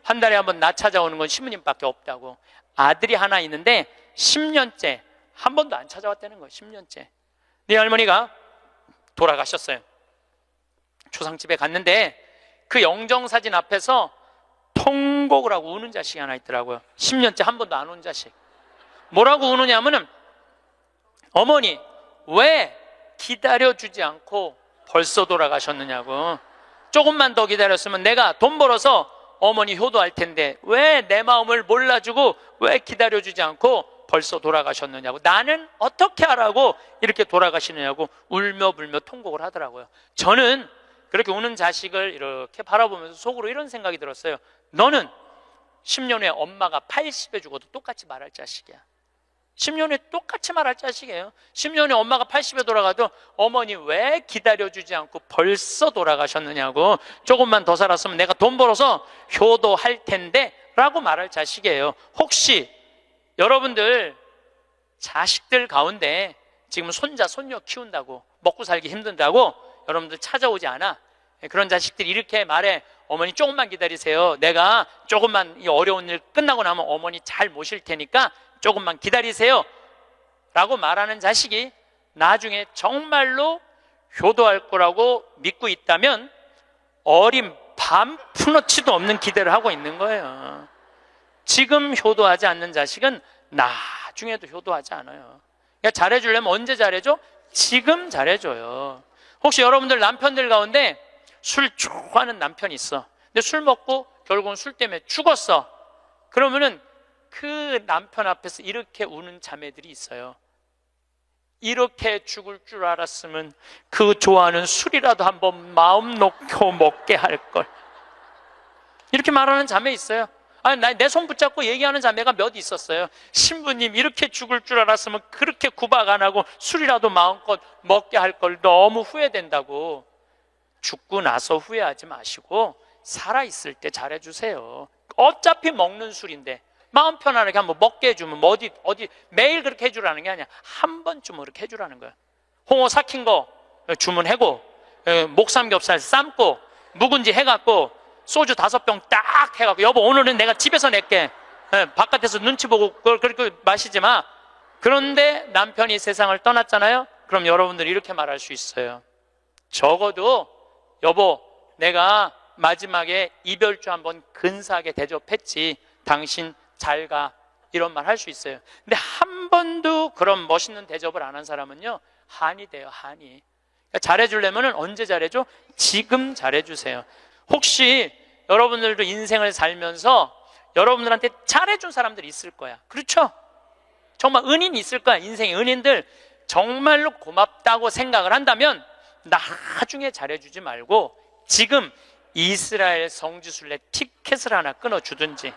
한 달에 한 번 나 찾아오는 건 신부님밖에 없다고. 아들이 하나 있는데 10년째 한 번도 안 찾아왔다는 거예요. 10년째. 네 할머니가 돌아가셨어요. 초상집에 갔는데 그 영정사진 앞에서 통곡을 하고 우는 자식이 하나 있더라고요. 10년째 한 번도 안 온 자식. 뭐라고 우느냐면은, 어머니 왜 기다려주지 않고 벌써 돌아가셨느냐고. 조금만 더 기다렸으면 내가 돈 벌어서 어머니 효도할 텐데 왜 내 마음을 몰라주고 왜 기다려주지 않고 벌써 돌아가셨느냐고. 나는 어떻게 하라고 이렇게 돌아가시느냐고 울며 불며 통곡을 하더라고요. 저는 그렇게 우는 자식을 이렇게 바라보면서 속으로 이런 생각이 들었어요. 너는 10년 후에 엄마가 80에 죽어도 똑같이 말할 자식이야. 10년 후에 똑같이 말할 자식이에요. 10년 후에 엄마가 80에 돌아가도 어머니 왜 기다려주지 않고 벌써 돌아가셨느냐고. 조금만 더 살았으면 내가 돈 벌어서 효도할 텐데 라고 말할 자식이에요. 혹시 여러분들 자식들 가운데 지금 손자 손녀 키운다고 먹고 살기 힘든다고 여러분들 찾아오지 않아? 그런 자식들이 이렇게 말해. 어머니 조금만 기다리세요. 내가 조금만 이 어려운 일 끝나고 나면 어머니 잘 모실 테니까 조금만 기다리세요 라고 말하는 자식이 나중에 정말로 효도할 거라고 믿고 있다면 어린 반푼어치도 없는 기대를 하고 있는 거예요. 지금 효도하지 않는 자식은 나중에도 효도하지 않아요. 그러니까 잘해주려면 언제 잘해줘? 지금 잘해줘요. 혹시 여러분들 남편들 가운데 술 좋아하는 남편이 있어. 근데 술 먹고 결국은 술 때문에 죽었어. 그러면은 그 남편 앞에서 이렇게 우는 자매들이 있어요. 이렇게 죽을 줄 알았으면 그 좋아하는 술이라도 한번 마음 놓고 먹게 할 걸. 이렇게 말하는 자매 있어요. 아니, 내 손 붙잡고 얘기하는 자매가 몇 있었어요. 신부님, 이렇게 죽을 줄 알았으면 그렇게 구박 안 하고 술이라도 마음껏 먹게 할 걸. 너무 후회된다고. 죽고 나서 후회하지 마시고 살아있을 때 잘해주세요. 어차피 먹는 술인데 마음 편안하게 한번 먹게 해주면 뭐 어디 매일 그렇게 해주라는 게 아니야. 한 번쯤은 그렇게 해주라는 거야. 홍어 삭힌 거 주문하고, 목삼겹살 삶고, 묵은지 해갖고, 소주 5병 딱 해갖고, 여보 오늘은 내가 집에서 낼게. 바깥에서 눈치 보고 그걸 그렇게 마시지 마. 그런데 남편이 세상을 떠났잖아요. 그럼 여러분들이 이렇게 말할 수 있어요. 적어도 여보, 내가 마지막에 이별주 한번 근사하게 대접했지. 당신 잘 가. 이런 말 할 수 있어요. 근데 한 번도 그런 멋있는 대접을 안 한 사람은요, 한이 돼요, 한이. 그러니까 잘해주려면 언제 잘해줘? 지금 잘해주세요. 혹시 여러분들도 인생을 살면서 여러분들한테 잘해준 사람들이 있을 거야. 그렇죠? 정말 은인이 있을 거야. 인생의 은인들. 정말로 고맙다고 생각을 한다면 나중에 잘해주지 말고 지금 이스라엘 성지순례 티켓을 하나 끊어주든지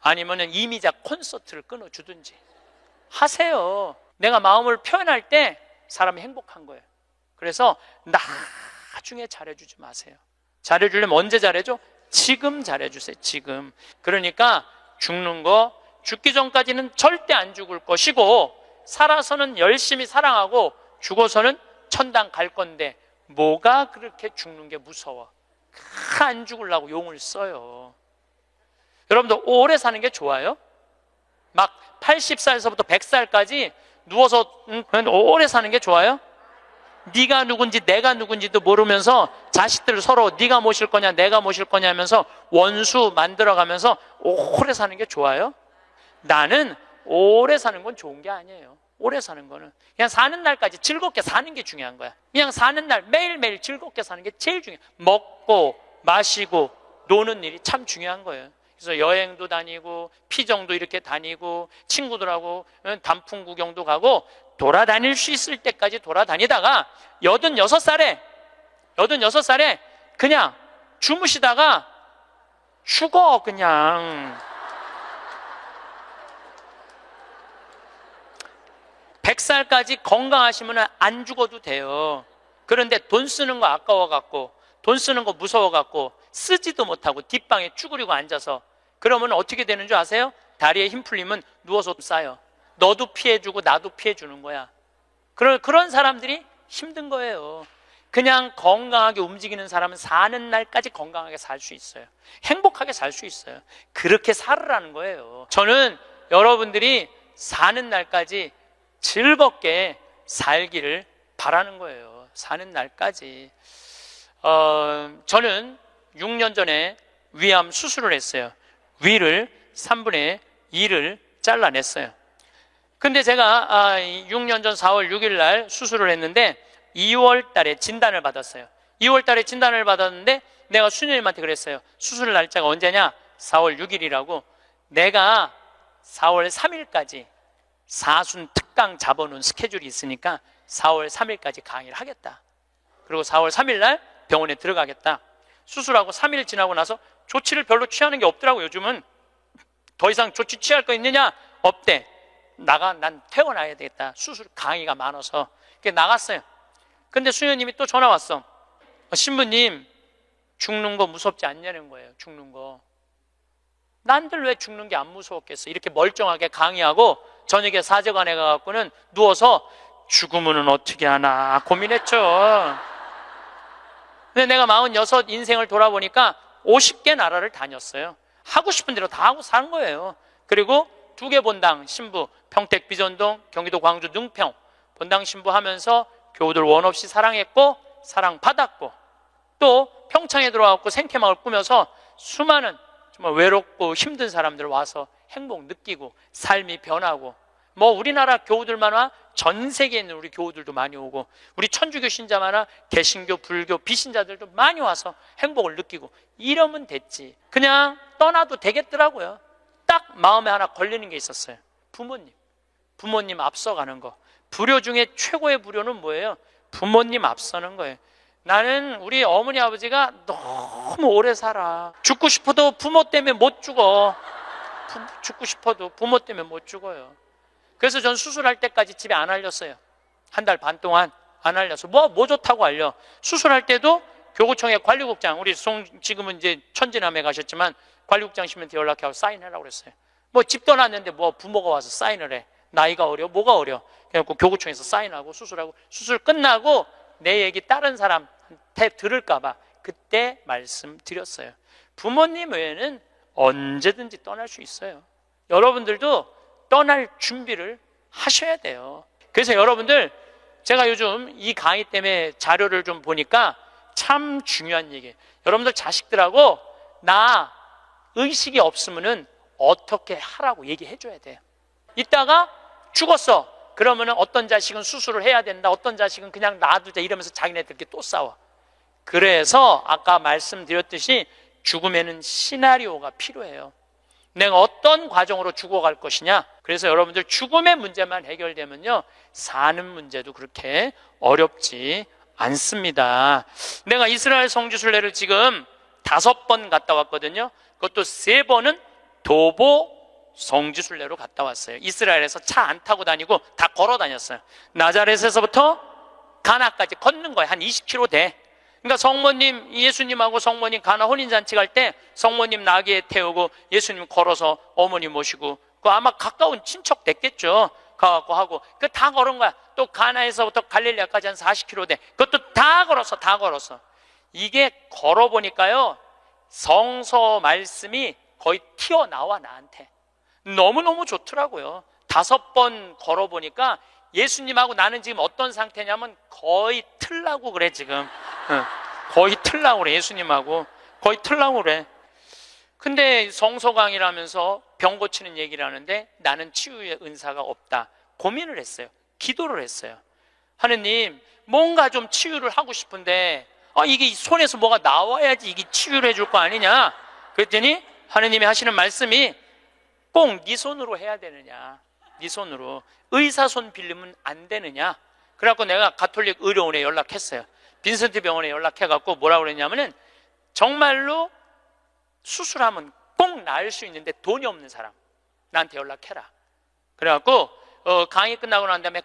아니면은 이미자 콘서트를 끊어주든지 하세요. 내가 마음을 표현할 때 사람이 행복한 거예요. 그래서 나중에 잘해주지 마세요. 잘해주려면 언제 잘해줘? 지금 잘해주세요. 지금. 그러니까 죽는 거, 죽기 전까지는 절대 안 죽을 것이고 살아서는 열심히 사랑하고 죽어서는 천당 갈 건데 뭐가 그렇게 죽는 게 무서워? 안 죽으려고 용을 써요. 여러분들 오래 사는 게 좋아요? 막 80살서부터 100살까지 누워서 오래 사는 게 좋아요? 네가 누군지 내가 누군지도 모르면서 자식들 서로 네가 모실 거냐 내가 모실 거냐 하면서 원수 만들어가면서 오래 사는 게 좋아요? 나는 오래 사는 건 좋은 게 아니에요. 오래 사는 거는 그냥 사는 날까지 즐겁게 사는 게 중요한 거야. 그냥 사는 날 매일매일 즐겁게 사는 게 제일 중요해. 먹고 마시고 노는 일이 참 중요한 거예요. 그래서 여행도 다니고 피정도 이렇게 다니고 친구들하고 단풍 구경도 가고 돌아다닐 수 있을 때까지 돌아다니다가 86살에 그냥 주무시다가 죽어. 그냥 100살까지 건강하시면 안 죽어도 돼요. 그런데 돈 쓰는 거 아까워갖고 돈 쓰는 거 무서워갖고 쓰지도 못하고 뒷방에 쭈그리고 앉아서 그러면 어떻게 되는 줄 아세요? 다리에 힘 풀리면 누워서 싸요. 너도 피해주고 나도 피해주는 거야. 그런 사람들이 힘든 거예요. 그냥 건강하게 움직이는 사람은 사는 날까지 건강하게 살 수 있어요. 행복하게 살 수 있어요. 그렇게 살으라는 거예요. 저는 여러분들이 사는 날까지 즐겁게 살기를 바라는 거예요. 사는 날까지. 저는 6년 전에 위암 수술을 했어요. 위를 3분의 2를 잘라냈어요. 근데 제가 6년 전 4월 6일 날 수술을 했는데 2월 달에 진단을 받았어요. 2월 달에 진단을 받았는데 내가 수녀님한테 그랬어요. 수술 날짜가 언제냐? 4월 6일이라고. 내가 4월 3일까지 사순 특강 잡아놓은 스케줄이 있으니까 4월 3일까지 강의를 하겠다. 그리고 4월 3일 날 병원에 들어가겠다. 수술하고 3일 지나고 나서 조치를 별로 취하는 게 없더라고. 요즘은 더 이상 조치 취할 거 있느냐? 없대. 난 퇴원해야 되겠다. 수술 강의가 많아서. 그래서 나갔어요. 근데 수녀님이 또 전화 왔어. 신부님, 죽는 거 무섭지 않냐는 거예요. 죽는 거. 난들 왜 죽는 게 안 무서웠겠어? 이렇게 멀쩡하게 강의하고 저녁에 사제관에 가갖고는 누워서 죽으면 어떻게 하나 고민했죠. 근데 내가 46 인생을 돌아보니까 50개 나라를 다녔어요. 하고 싶은 대로 다 하고 산 거예요. 그리고 2개 본당 신부, 평택 비전동, 경기도 광주 능평 본당 신부 하면서 교우들 원 없이 사랑했고 사랑받았고, 또 평창에 들어와서 생태마을 꾸며서 수많은 정말 외롭고 힘든 사람들 와서 행복 느끼고 삶이 변하고, 뭐 우리나라 교우들만 전 세계에 있는 우리 교우들도 많이 오고, 우리 천주교 신자만 개신교, 불교, 비신자들도 많이 와서 행복을 느끼고, 이러면 됐지. 그냥 떠나도 되겠더라고요. 딱 마음에 하나 걸리는 게 있었어요. 부모님 앞서가는 거. 불효 중에 최고의 불효는 뭐예요? 부모님 앞서는 거예요. 나는 우리 어머니 아버지가 너무 오래 살아. 죽고 싶어도 부모 때문에 못 죽어. 죽고 싶어도 부모 때문에 못 죽어요. 그래서 전 수술할 때까지 집에 안 알렸어요. 1달 반 동안 안 알려서. 뭐 좋다고 알려. 수술할 때도 교구청의 관리국장, 우리 지금은 이제 천지남에 가셨지만 관리국장님한테 연락해서 사인하라고 그랬어요. 뭐 집 떠났는데 뭐 부모가 와서 사인을 해. 나이가 어려? 뭐가 어려? 그래갖고 교구청에서 사인하고 수술하고, 수술 끝나고 내 얘기 다른 사람한테 들을까봐 그때 말씀드렸어요. 부모님 외에는 언제든지 떠날 수 있어요. 여러분들도 떠날 준비를 하셔야 돼요. 그래서 여러분들, 제가 요즘 이 강의 때문에 자료를 좀 보니까 참 중요한 얘기예요. 여러분들 자식들하고 나 의식이 없으면은 어떻게 하라고 얘기해 줘야 돼요. 이따가 죽었어. 그러면 어떤 자식은 수술을 해야 된다, 어떤 자식은 그냥 놔두자, 이러면서 자기네들끼리 또 싸워. 그래서 아까 말씀드렸듯이 죽음에는 시나리오가 필요해요. 내가 어떤 과정으로 죽어갈 것이냐. 그래서 여러분들 죽음의 문제만 해결되면요, 사는 문제도 그렇게 어렵지 않습니다. 내가 이스라엘 성지순례를 지금 5번 갔다 왔거든요. 그것도 3번은 도보 성지순례로 갔다 왔어요. 이스라엘에서 차 안 타고 다니고 다 걸어 다녔어요. 나자렛에서부터 가나까지 걷는 거예요. 한 20km 돼. 그러니까 성모님, 예수님하고 성모님 가나 혼인잔치 갈 때 성모님 나귀에 태우고 예수님 걸어서 어머니 모시고, 그 아마 가까운 친척 됐겠죠. 가갖고 하고, 그 다 걸은 거야. 또 가나에서부터 갈릴리아까지 한 40km 돼. 그것도 다 걸었어, 다 걸었어. 이게 걸어보니까요, 성서 말씀이 거의 튀어나와, 나한테. 너무너무 좋더라고요. 5번 걸어보니까 예수님하고 나는 지금 어떤 상태냐면 거의 틀라고 그래, 지금. 거의 틀라고 그래, 예수님하고. 거의 틀라고 그래. 근데 성서 강의를 하면서 병 고치는 얘기를 하는데 나는 치유의 은사가 없다. 고민을 했어요. 기도를 했어요. 하느님, 뭔가 좀 치유를 하고 싶은데, 이게 손에서 뭐가 나와야지 이게 치유를 해줄 거 아니냐? 그랬더니 하느님이 하시는 말씀이 꼭 네 손으로 해야 되느냐? 네 손으로. 의사 손 빌리면 안 되느냐? 그래갖고 내가 가톨릭 의료원에 연락했어요. 빈센트 병원에 연락해갖고 뭐라고 그랬냐면은 정말로 수술하면 꼭 나을 수 있는데 돈이 없는 사람 나한테 연락해라. 그래갖고 강의 끝나고 난 다음에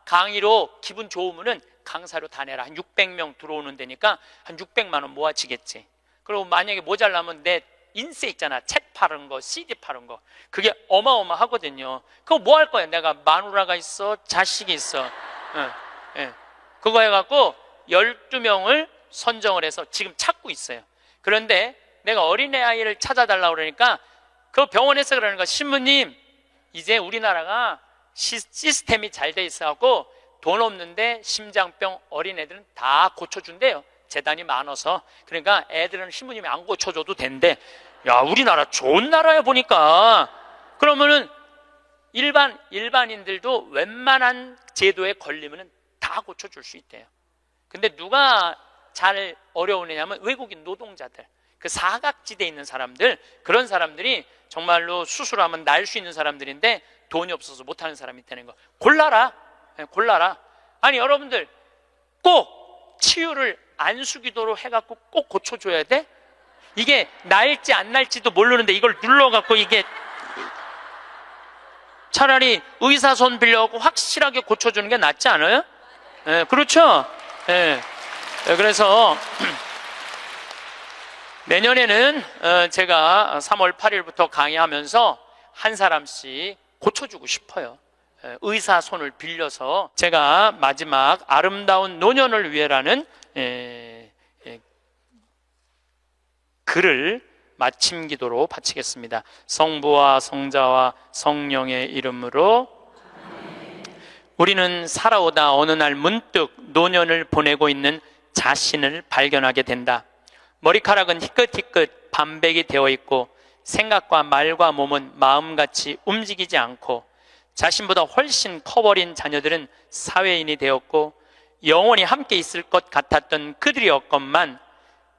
강의로 기분 좋으면은 강사료 다 내라. 한 600명 들어오는 데니까 한 600만 원 모아지겠지. 그리고 만약에 모자라면 내 인쇄 있잖아, 책 파는 거, CD 파는 거, 그게 어마어마하거든요. 그거 뭐 할 거야? 내가 마누라가 있어, 자식이 있어. 그거 해갖고 12명을 선정을 해서 지금 찾고 있어요. 그런데 내가 어린애 아이를 찾아달라고 그러니까 그 병원에서 그러는 거야. 신부님, 이제 우리나라가 시스템이 잘 돼 있어갖고 돈 없는데 심장병 어린애들은 다 고쳐준대요. 재단이 많아서. 그러니까 애들은 신부님이 안 고쳐줘도 된대. 야, 우리나라 좋은 나라야 보니까. 그러면은 일반인들도 웬만한 제도에 걸리면은 다 고쳐줄 수 있대요. 근데 누가 잘 어려우냐면 외국인 노동자들, 그 사각지대에 있는 사람들, 그런 사람들이 정말로 수술하면 나을 수 있는 사람들인데 돈이 없어서 못하는 사람이 있다는 거. 골라라. 아니, 여러분들 꼭 치유를 안수기도로 해갖고 꼭 고쳐줘야 돼? 이게 나을지 안 나을지도 모르는데 이걸 눌러갖고 이게 차라리 의사 손 빌려갖고 확실하게 고쳐주는 게 낫지 않아요? 그렇죠? 그래서 내년에는 제가 3월 8일부터 강의하면서 한 사람씩 고쳐주고 싶어요. 의사 손을 빌려서 제가 마지막 아름다운 노년을 위해라는 글을 마침 기도로 바치겠습니다. 성부와 성자와 성령의 이름으로. 우리는 살아오다 어느 날 문득 노년을 보내고 있는 자신을 발견하게 된다. 머리카락은 희끗희끗 반백이 되어 있고 생각과 말과 몸은 마음같이 움직이지 않고 자신보다 훨씬 커버린 자녀들은 사회인이 되었고 영원히 함께 있을 것 같았던 그들이었건만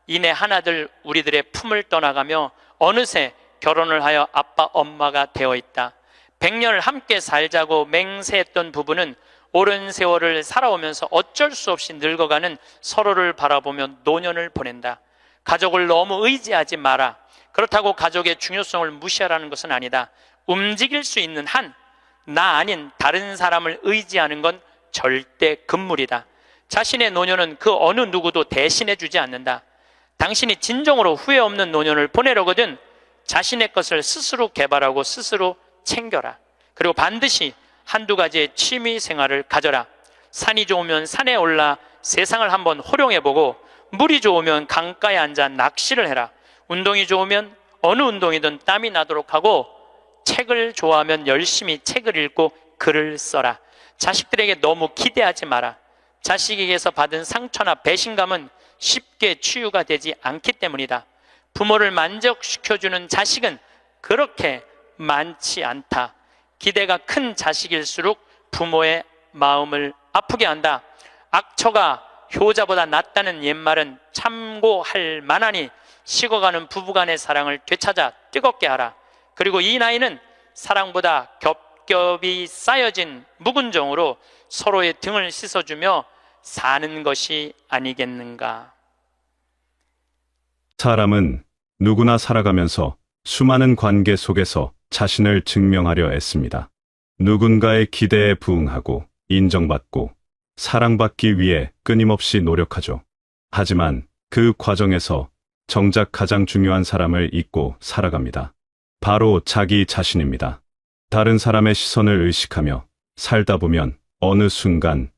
이내 하나둘 우리들의 품을 떠나가며 어느새 결혼을 하여 아빠 엄마가 되어 있다. 100년을 함께 살자고 맹세했던 부부는 오랜 세월을 살아오면서 어쩔 수 없이 늙어가는 서로를 바라보며 노년을 보낸다. 가족을 너무 의지하지 마라. 그렇다고 가족의 중요성을 무시하라는 것은 아니다. 움직일 수 있는 한 나 아닌 다른 사람을 의지하는 건 절대 금물이다. 자신의 노년은 그 어느 누구도 대신해 주지 않는다. 당신이 진정으로 후회 없는 노년을 보내려거든 자신의 것을 스스로 개발하고 스스로 챙겨라. 그리고 반드시 한두 가지의 취미 생활을 가져라. 산이 좋으면 산에 올라 세상을 한번 호령해보고, 물이 좋으면 강가에 앉아 낚시를 해라. 운동이 좋으면 어느 운동이든 땀이 나도록 하고, 책을 좋아하면 열심히 책을 읽고 글을 써라. 자식들에게 너무 기대하지 마라. 자식에게서 받은 상처나 배신감은 쉽게 치유가 되지 않기 때문이다. 부모를 만족시켜주는 자식은 그렇게 많지 않다. 기대가 큰 자식일수록 부모의 마음을 아프게 한다. 악처가 효자보다 낫다는 옛말은 참고할 만하니 식어가는 부부간의 사랑을 되찾아 뜨겁게 하라. 그리고 이 나이는 사랑보다 겹겹이 쌓여진 묵은 정으로 서로의 등을 씻어주며 사는 것이 아니겠는가. 사람은 누구나 살아가면서 수많은 관계 속에서 자신을 증명하려 애씁니다. 누군가의 기대에 부응하고 인정받고 사랑받기 위해 끊임없이 노력하죠. 하지만 그 과정에서 정작 가장 중요한 사람을 잊고 살아갑니다. 바로 자기 자신입니다. 다른 사람의 시선을 의식하며 살다 보면 어느 순간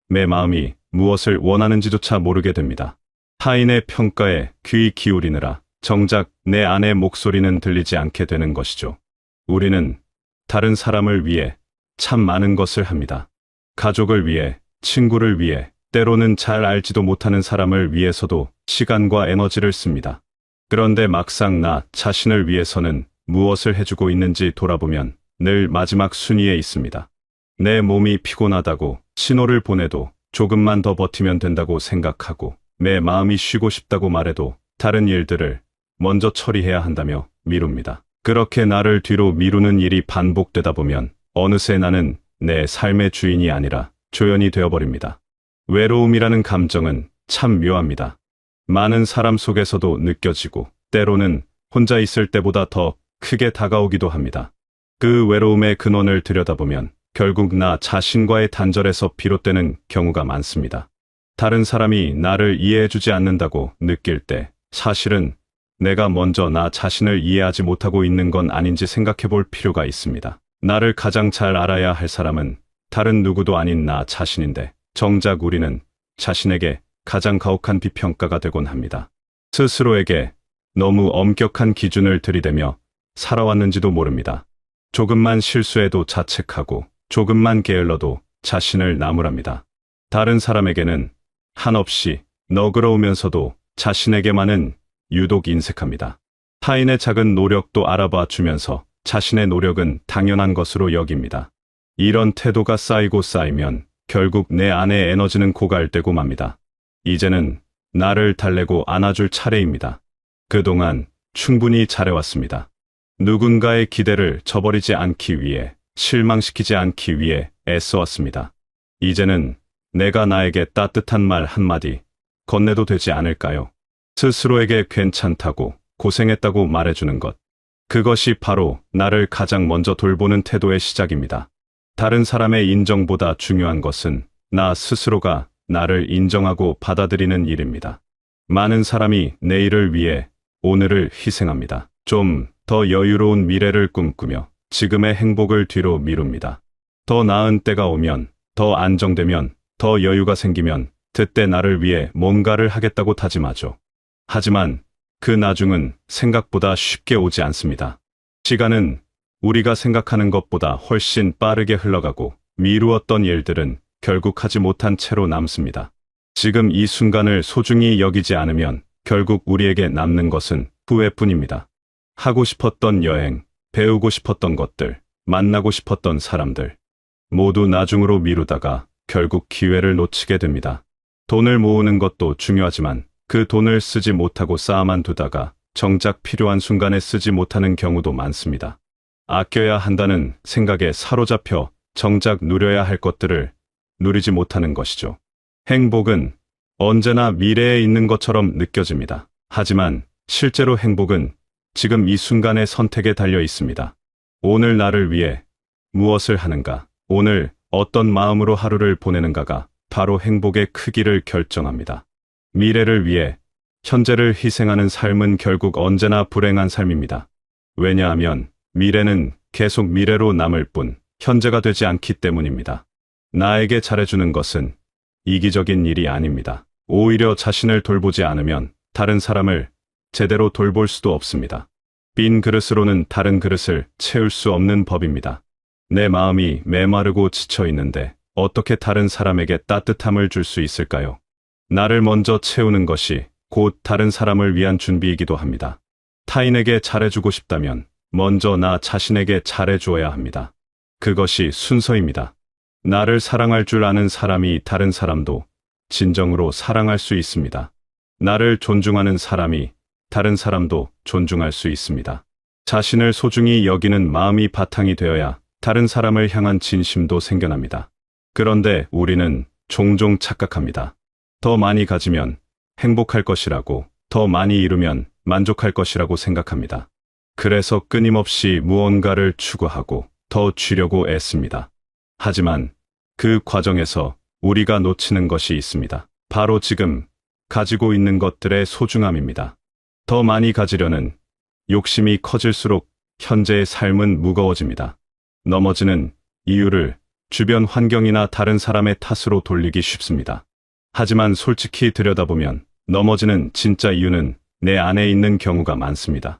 내 마음이 무엇을 원하는지조차 모르게 됩니다. 타인의 평가에 귀 기울이느라 정작 내 안의 목소리는 들리지 않게 되는 것이죠. 우리는 다른 사람을 위해 참 많은 것을 합니다. 가족을 위해, 친구를 위해, 때로는 잘 알지도 못하는 사람을 위해서도 시간과 에너지를 씁니다. 그런데 막상 나 자신을 위해서는 무엇을 해주고 있는지 돌아보면 늘 마지막 순위에 있습니다. 내 몸이 피곤하다고 신호를 보내도 조금만 더 버티면 된다고 생각하고, 내 마음이 쉬고 싶다고 말해도 다른 일들을 먼저 처리해야 한다며 미룹니다. 그렇게 나를 뒤로 미루는 일이 반복되다 보면 어느새 나는 내 삶의 주인이 아니라 조연이 되어버립니다. 외로움이라는 감정은 참 묘합니다. 많은 사람 속에서도 느껴지고 때로는 혼자 있을 때보다 더 크게 다가오기도 합니다. 그 외로움의 근원을 들여다보면 결국 나 자신과의 단절에서 비롯되는 경우가 많습니다. 다른 사람이 나를 이해해주지 않는다고 느낄 때 사실은 내가 먼저 나 자신을 이해하지 못하고 있는 건 아닌지 생각해 볼 필요가 있습니다. 나를 가장 잘 알아야 할 사람은 다른 누구도 아닌 나 자신인데 정작 우리는 자신에게 가장 가혹한 비평가가 되곤 합니다. 스스로에게 너무 엄격한 기준을 들이대며 살아왔는지도 모릅니다. 조금만 실수해도 자책하고 조금만 게을러도 자신을 나무랍니다. 다른 사람에게는 한없이 너그러우면서도 자신에게만은 유독 인색합니다. 타인의 작은 노력도 알아봐 주면서 자신의 노력은 당연한 것으로 여깁니다. 이런 태도가 쌓이고 쌓이면 결국 내 안의 에너지는 고갈되고 맙니다. 이제는 나를 달래고 안아줄 차례입니다. 그동안 충분히 잘해왔습니다. 누군가의 기대를 저버리지 않기 위해, 실망시키지 않기 위해 애써왔습니다. 이제는 내가 나에게 따뜻한 말 한마디 건네도 되지 않을까요? 스스로에게 괜찮다고, 고생했다고 말해주는 것. 그것이 바로 나를 가장 먼저 돌보는 태도의 시작입니다. 다른 사람의 인정보다 중요한 것은 나 스스로가 나를 인정하고 받아들이는 일입니다. 많은 사람이 내일을 위해 오늘을 희생합니다. 좀 더 여유로운 미래를 꿈꾸며 지금의 행복을 뒤로 미룹니다. 더 나은 때가 오면, 더 안정되면, 더 여유가 생기면 그때 나를 위해 뭔가를 하겠다고 다짐하죠. 하지만 그 나중은 생각보다 쉽게 오지 않습니다. 시간은 우리가 생각하는 것보다 훨씬 빠르게 흘러가고 미루었던 일들은 결국 하지 못한 채로 남습니다. 지금 이 순간을 소중히 여기지 않으면 결국 우리에게 남는 것은 후회뿐입니다. 하고 싶었던 여행, 배우고 싶었던 것들, 만나고 싶었던 사람들, 모두 나중으로 미루다가 결국 기회를 놓치게 됩니다. 돈을 모으는 것도 중요하지만 그 돈을 쓰지 못하고 쌓아만 두다가 정작 필요한 순간에 쓰지 못하는 경우도 많습니다. 아껴야 한다는 생각에 사로잡혀 정작 누려야 할 것들을 누리지 못하는 것이죠. 행복은 언제나 미래에 있는 것처럼 느껴집니다. 하지만 실제로 행복은 지금 이 순간의 선택에 달려 있습니다. 오늘 나를 위해 무엇을 하는가, 오늘 어떤 마음으로 하루를 보내는가가 바로 행복의 크기를 결정합니다. 미래를 위해 현재를 희생하는 삶은 결국 언제나 불행한 삶입니다. 왜냐하면 미래는 계속 미래로 남을 뿐 현재가 되지 않기 때문입니다. 나에게 잘해주는 것은 이기적인 일이 아닙니다. 오히려 자신을 돌보지 않으면 다른 사람을 제대로 돌볼 수도 없습니다. 빈 그릇으로는 다른 그릇을 채울 수 없는 법입니다. 내 마음이 메마르고 지쳐 있는데 어떻게 다른 사람에게 따뜻함을 줄 수 있을까요? 나를 먼저 채우는 것이 곧 다른 사람을 위한 준비이기도 합니다. 타인에게 잘해주고 싶다면 먼저 나 자신에게 잘해주어야 합니다. 그것이 순서입니다. 나를 사랑할 줄 아는 사람이 다른 사람도 진정으로 사랑할 수 있습니다. 나를 존중하는 사람이 다른 사람도 존중할 수 있습니다. 자신을 소중히 여기는 마음이 바탕이 되어야 다른 사람을 향한 진심도 생겨납니다. 그런데 우리는 종종 착각합니다. 더 많이 가지면 행복할 것이라고, 더 많이 이루면 만족할 것이라고 생각합니다. 그래서 끊임없이 무언가를 추구하고 더 쥐려고 애씁니다. 하지만 그 과정에서 우리가 놓치는 것이 있습니다. 바로 지금 가지고 있는 것들의 소중함입니다. 더 많이 가지려는 욕심이 커질수록 현재의 삶은 무거워집니다. 넘어지는 이유를 주변 환경이나 다른 사람의 탓으로 돌리기 쉽습니다. 하지만 솔직히 들여다보면 넘어지는 진짜 이유는 내 안에 있는 경우가 많습니다.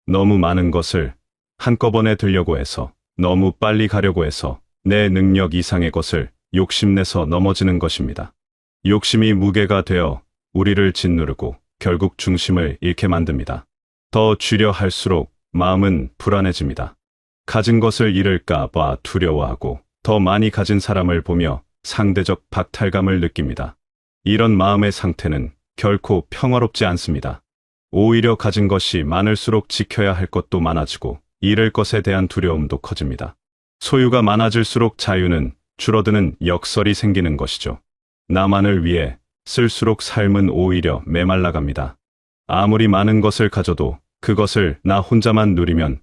너무 많은 것을 한꺼번에 들려고 해서, 너무 빨리 가려고 해서, 내 능력 이상의 것을 욕심내서 넘어지는 것입니다. 욕심이 무게가 되어 우리를 짓누르고 결국 중심을 잃게 만듭니다. 더 쥐려 할수록 마음은 불안해집니다. 가진 것을 잃을까 봐 두려워하고 더 많이 가진 사람을 보며 상대적 박탈감을 느낍니다. 이런 마음의 상태는 결코 평화롭지 않습니다. 오히려 가진 것이 많을수록 지켜야 할 것도 많아지고 잃을 것에 대한 두려움도 커집니다. 소유가 많아질수록 자유는 줄어드는 역설이 생기는 것이죠. 나만을 위해 쓸수록 삶은 오히려 메말라갑니다. 아무리 많은 것을 가져도 그것을 나 혼자만 누리면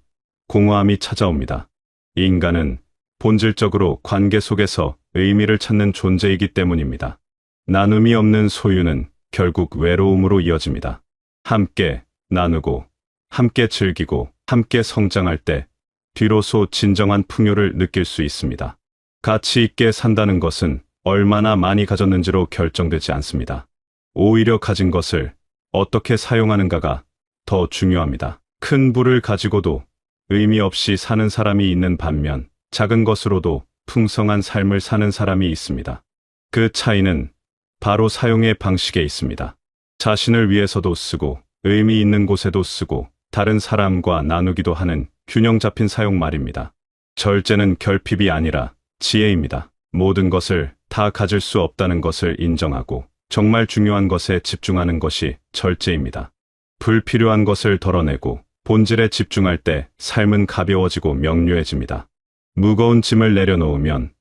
공허함이 찾아옵니다. 인간은 본질적으로 관계 속에서 의미를 찾는 존재이기 때문입니다. 나눔이 없는 소유는 결국 외로움으로 이어집니다. 함께 나누고, 함께 즐기고, 함께 성장할 때 비로소 진정한 풍요를 느낄 수 있습니다. 가치 있게 산다는 것은 얼마나 많이 가졌는지로 결정되지 않습니다. 오히려 가진 것을 어떻게 사용하는가가 더 중요합니다. 큰 부를 가지고도 의미 없이 사는 사람이 있는 반면 작은 것으로도 풍성한 삶을 사는 사람이 있습니다. 그 차이는 바로 사용의 방식에 있습니다. 자신을 위해서도 쓰고 의미 있는 곳에도 쓰고 다른 사람과 나누기도 하는 균형 잡힌 사용 말입니다. 절제는 결핍이 아니라 지혜입니다. 모든 것을 다 가질 수 없다는 것을 인정하고 정말 중요한 것에 집중하는 것이 절제입니다. 불필요한 것을 덜어내고 본질에 집중할 때 삶은 가벼워지고 명료해집니다. 무거운 짐을 내려놓으면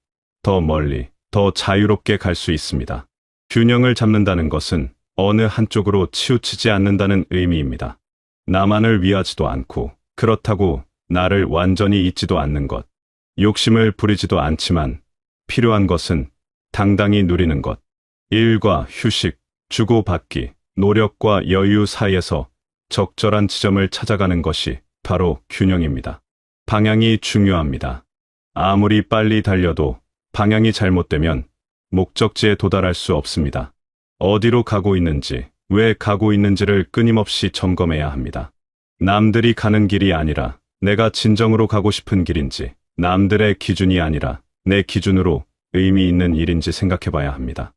더 멀리, 더 자유롭게 갈 수 있습니다. 균형을 잡는다는 것은 어느 한쪽으로 치우치지 않는다는 의미입니다. 나만을 위하지도 않고 그렇다고 나를 완전히 잊지도 않는 것. 욕심을 부리지도 않지만 필요한 것은 당당히 누리는 것. 일과 휴식, 주고받기, 노력과 여유 사이에서 적절한 지점을 찾아가는 것이 바로 균형입니다. 방향이 중요합니다. 아무리 빨리 달려도 방향이 잘못되면 목적지에 도달할 수 없습니다. 어디로 가고 있는지, 왜 가고 있는지를 끊임없이 점검해야 합니다. 남들이 가는 길이 아니라 내가 진정으로 가고 싶은 길인지, 남들의 기준이 아니라 내 기준으로 의미 있는 일인지 생각해 봐야 합니다.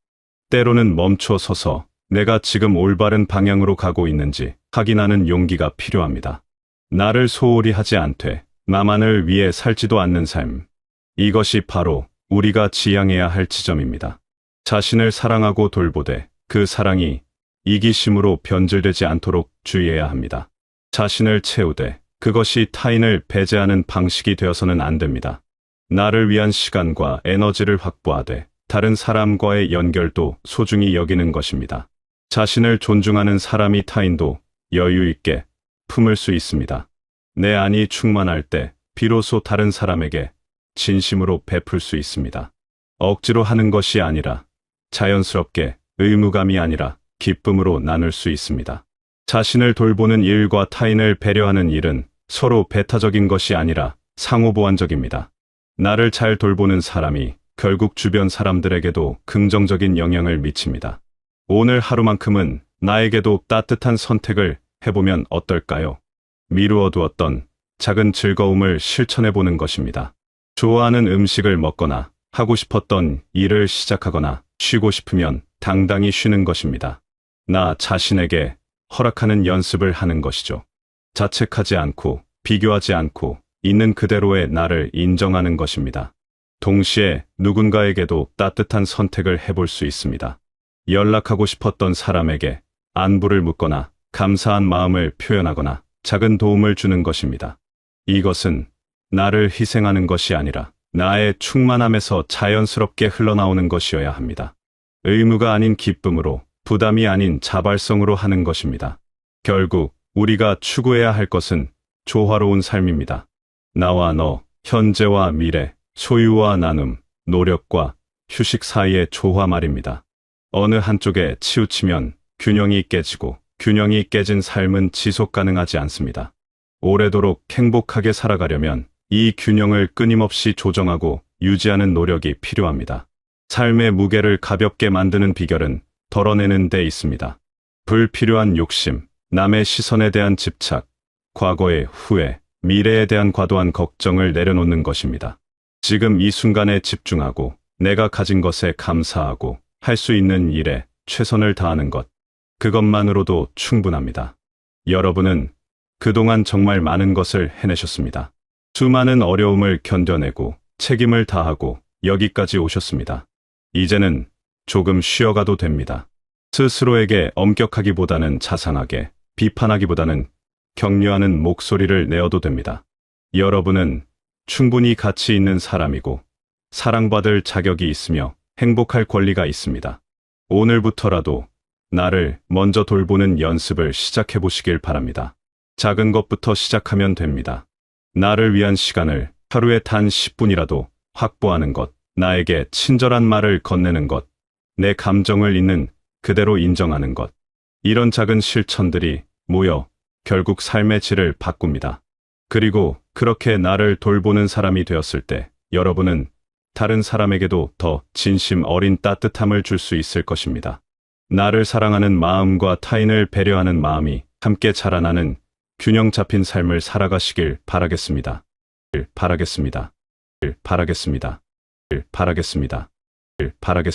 때로는 멈춰 서서 내가 지금 올바른 방향으로 가고 있는지 확인하는 용기가 필요합니다. 나를 소홀히 하지 않되 나만을 위해 살지도 않는 삶. 이것이 바로 우리가 지향해야 할 지점입니다. 자신을 사랑하고 돌보되 그 사랑이 이기심으로 변질되지 않도록 주의해야 합니다. 자신을 채우되 그것이 타인을 배제하는 방식이 되어서는 안 됩니다. 나를 위한 시간과 에너지를 확보하되 다른 사람과의 연결도 소중히 여기는 것입니다. 자신을 존중하는 사람이 타인도 여유 있게 품을 수 있습니다. 내 안이 충만할 때 비로소 다른 사람에게 진심으로 베풀 수 있습니다. 억지로 하는 것이 아니라 자연스럽게, 의무감이 아니라 기쁨으로 나눌 수 있습니다. 자신을 돌보는 일과 타인을 배려하는 일은 서로 배타적인 것이 아니라 상호보완적입니다. 나를 잘 돌보는 사람이 결국 주변 사람들에게도 긍정적인 영향을 미칩니다. 오늘 하루만큼은 나에게도 따뜻한 선택을 해보면 어떨까요? 미루어두었던 작은 즐거움을 실천해보는 것입니다. 좋아하는 음식을 먹거나 하고 싶었던 일을 시작하거나 쉬고 싶으면 당당히 쉬는 것입니다. 나 자신에게 허락하는 연습을 하는 것이죠. 자책하지 않고 비교하지 않고 있는 그대로의 나를 인정하는 것입니다. 동시에 누군가에게도 따뜻한 선택을 해볼 수 있습니다. 연락하고 싶었던 사람에게 안부를 묻거나 감사한 마음을 표현하거나 작은 도움을 주는 것입니다. 이것은 나를 희생하는 것이 아니라 나의 충만함에서 자연스럽게 흘러나오는 것이어야 합니다. 의무가 아닌 기쁨으로, 부담이 아닌 자발성으로 하는 것입니다. 결국 우리가 추구해야 할 것은 조화로운 삶입니다. 나와 너, 현재와 미래, 소유와 나눔, 노력과 휴식 사이의 조화 말입니다. 어느 한쪽에 치우치면 균형이 깨지고 균형이 깨진 삶은 지속 가능하지 않습니다. 오래도록 행복하게 살아가려면 이 균형을 끊임없이 조정하고 유지하는 노력이 필요합니다. 삶의 무게를 가볍게 만드는 비결은 덜어내는 데 있습니다. 불필요한 욕심, 남의 시선에 대한 집착, 과거의 후회, 미래에 대한 과도한 걱정을 내려놓는 것입니다. 지금 이 순간에 집중하고 내가 가진 것에 감사하고 할 수 있는 일에 최선을 다하는 것. 그것만으로도 충분합니다. 여러분은 그동안 정말 많은 것을 해내셨습니다. 수많은 어려움을 견뎌내고 책임을 다하고 여기까지 오셨습니다. 이제는 조금 쉬어가도 됩니다. 스스로에게 엄격하기보다는 자상하게, 비판하기보다는 격려하는 목소리를 내어도 됩니다. 여러분은 충분히 가치 있는 사람이고 사랑받을 자격이 있으며 행복할 권리가 있습니다. 오늘부터라도 나를 먼저 돌보는 연습을 시작해 보시길 바랍니다. 작은 것부터 시작하면 됩니다. 나를 위한 시간을 하루에 단 10분이라도 확보하는 것, 나에게 친절한 말을 건네는 것, 내 감정을 있는 그대로 인정하는 것. 이런 작은 실천들이 모여 결국 삶의 질을 바꿉니다. 그리고 그렇게 나를 돌보는 사람이 되었을 때 여러분은 다른 사람에게도 더 진심 어린 따뜻함을 줄 수 있을 것입니다. 나를 사랑하는 마음과 타인을 배려하는 마음이 함께 자라나는 균형 잡힌 삶을 살아가시길 바라겠습니다. 바라겠습니다. 바라겠습니다. 바라겠습니다. 바라겠습니다.